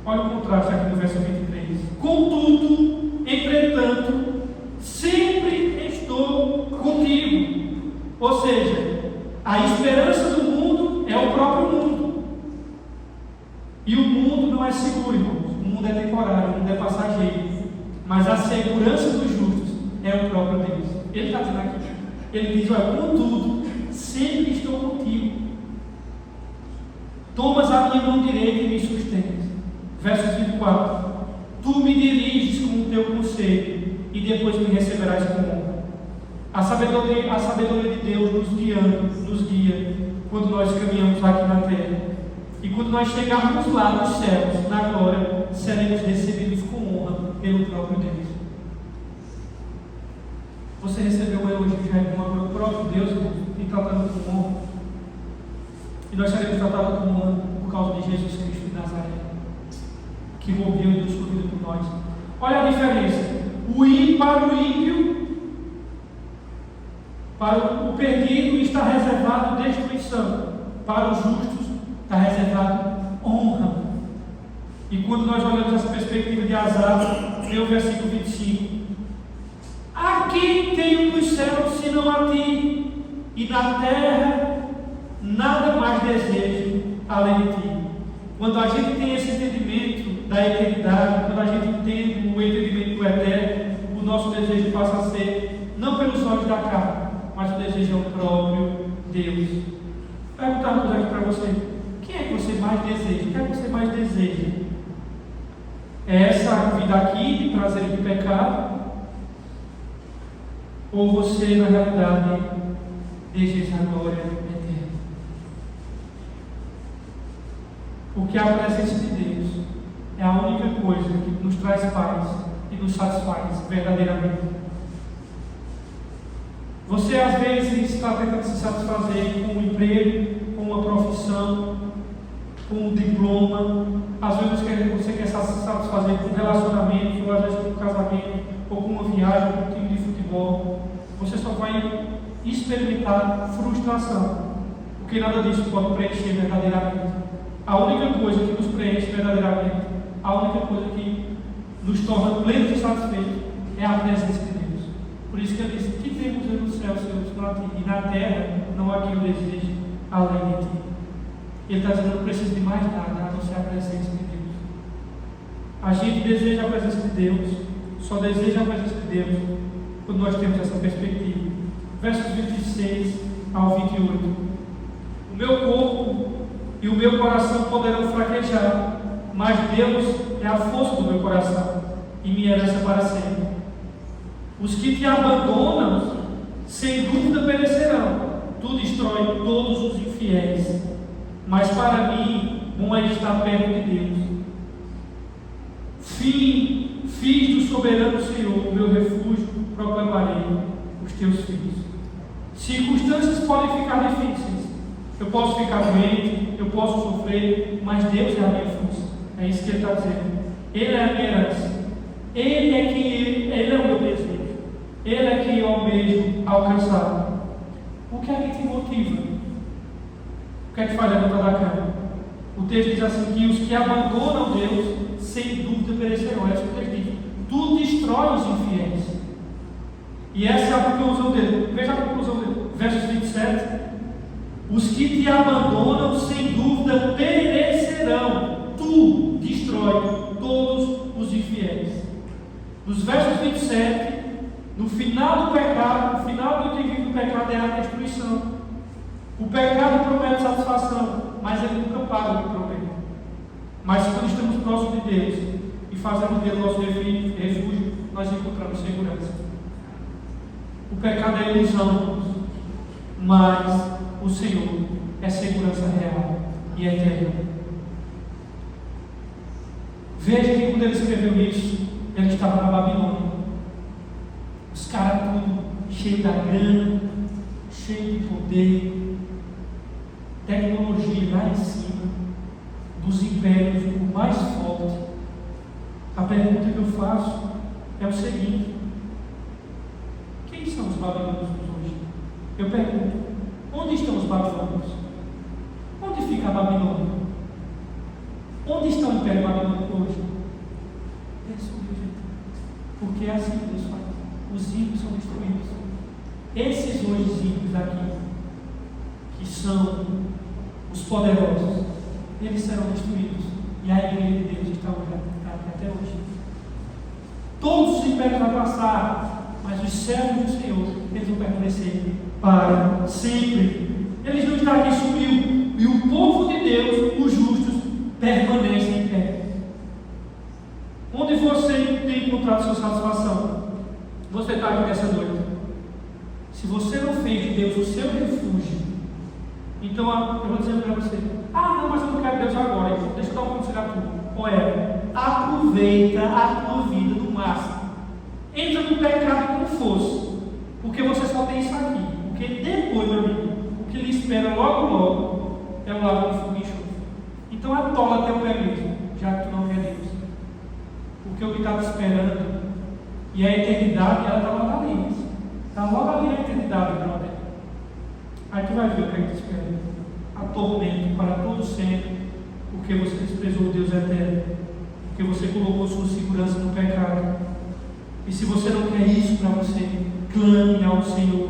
Olha o contraste aqui no verso 23. Contudo, entretanto, sempre estou contigo. Ou seja, a esperança do mundo é o próprio mundo. E o mundo não é seguro, irmãos. O mundo é temporário, o mundo é passageiro. Mas a segurança dos justos é o próprio Deus. Ele está dizendo aqui. Ele diz: olha, contudo, sempre estou contigo. Tomas a minha mão direita e me sustentas. Versos 24: tu me diriges com o teu conselho e depois me receberás com honra. A sabedoria de Deus nos guia quando nós caminhamos aqui na terra. E quando nós chegarmos lá nos céus, na glória, seremos recebidos com honra pelo próprio Deus. Você recebeu o elogio de honra pelo próprio Deus, irmão, e tratado com honra. E nós seremos tratados com honra por causa de Jesus Cristo de Nazaré, que morreu e nos provido por nós. Olha a diferença. Para o ímpio, para o perdido está reservado destruição. Para os justos está reservado honra. E quando nós olhamos essa perspectiva de Asaf, vê o versículo 25. A quem tenho nos céus senão a ti, e na terra nada mais desejo além de ti. Quando a gente tem esse entendimento da eternidade, quando a gente entende o entendimento do eterno, o nosso desejo passa a ser não pelos olhos da carne, mas o desejo é o próprio Deus. Vou perguntar uma coisa aqui para você: quem é que você mais deseja? O que é que você mais deseja? É essa vida aqui de prazer e de pecado? Ou você, na realidade, deseja a glória eterna? Porque a presença de Deus é a única coisa que nos traz paz e nos satisfaz verdadeiramente. Você às vezes está tentando se satisfazer com um emprego, com uma profissão, com um diploma. Às vezes você quer se satisfazer com um relacionamento, ou às vezes com um casamento, ou com uma viagem, com um time de futebol. Você só vai experimentar frustração, porque nada disso pode preencher verdadeiramente. A única coisa que nos preenche verdadeiramente, a única coisa que nos torna plenos e satisfeitos é a presença de Deus. Por isso que ele diz: que temos no céu, Senhor, senão a ti, e na terra não há quem o deseje além de ti. Ele está dizendo: não preciso de mais nada a não ser a presença de Deus. A gente deseja a presença de Deus, só deseja a presença de Deus quando nós temos essa perspectiva. Versos 26 ao 28. O meu corpo e o meu coração poderão fraquejar, mas Deus é a força do meu coração e minha herança para sempre. Os que te abandonam, sem dúvida perecerão. Tu destrói todos os infiéis. Mas para mim, bom é estar perto de Deus. Fiz do soberano Senhor o meu refúgio, proclamarei os teus filhos. Circunstâncias podem ficar difíceis. Eu posso ficar doente, eu posso sofrer, mas Deus é a minha força. É isso que ele está dizendo. Ele é a minha herança. Ele é o meu desejo. Ele é quem eu almejo alcançar. O que é que te motiva? O que é que faz levantar da cama? O texto diz assim: que os que abandonam Deus, sem dúvida perecerão. É isso que o texto diz. Tu destrói os infiéis. E essa é a conclusão dele. Veja a conclusão dele. versos 27. Os que te abandonam, sem dúvida, perecerão. Tu destrói todos os infiéis. Nos versos 27, no final do pecado, no final do que vive do pecado é a destruição. O pecado promete satisfação, mas ele nunca paga o que promete. Mas quando estamos próximos de Deus e fazemos dele nosso refúgio, nós encontramos segurança. O pecado é ilusão, mas o Senhor é segurança real e eterna. Veja que quando ele escreveu isso, ele estava na Babilônia. Os caras tudo cheio da grana, cheio de poder, tecnologia lá em cima, dos impérios, o mais forte. A pergunta que eu faço é o seguinte: quem são os babilônios hoje? Eu pergunto, onde estão os babilônios? Onde fica a Babilônia? Onde está o Império Babilônico hoje? Porque é assim que Deus faz. Os ímpios são destruídos. Esses hoje ímpios aqui, que são os poderosos, eles serão destruídos. E a igreja de Deus está aqui até hoje. Todos os impérios vão passar, mas os servos do Senhor, eles vão permanecer para sempre. Eles não estão aqui, sumiu. E o povo de Deus, os justos, permanecem em pé. Onde você tem encontrado sua satisfação? Você está aqui nessa noite. Se você não fez de Deus o seu refúgio, então eu vou dizer para você: não, mas eu não quero Deus agora. Então deixa eu dar um conselho a tu. Olha, aproveita a tua vida no máximo. Entra no pecado com força, porque você só tem isso aqui. Porque depois, meu amigo, o que lhe espera logo é o lago de fogo e enxofre. Então atola teu pé mesmo, já que tu não quer Deus. Porque o que está te esperando, e a eternidade, ela está logo ali. Está logo ali a eternidade, brother. Aí tu vai ver o que é que te espera. Atormento para todo sempre, porque você desprezou o Deus eterno, porque você colocou sua segurança no pecado. E se você não quer isso para você, clame ao Senhor.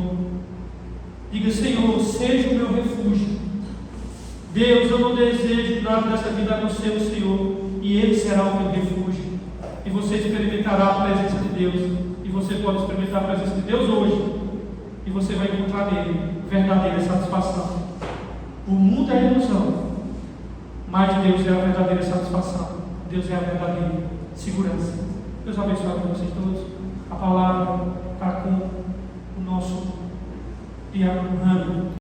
Diga: Senhor, seja o meu refúgio. Deus, eu não desejo nada dessa vida a não ser o Senhor, e Ele será o meu refúgio. E você experimentará a presença de Deus. E você pode experimentar a presença de Deus hoje. E você vai encontrar nele verdadeira satisfação. O mundo é ilusão, mas Deus é a verdadeira satisfação. Deus é a verdadeira segurança. Deus abençoe a vocês todos. A palavra está com o nosso diácono Rami.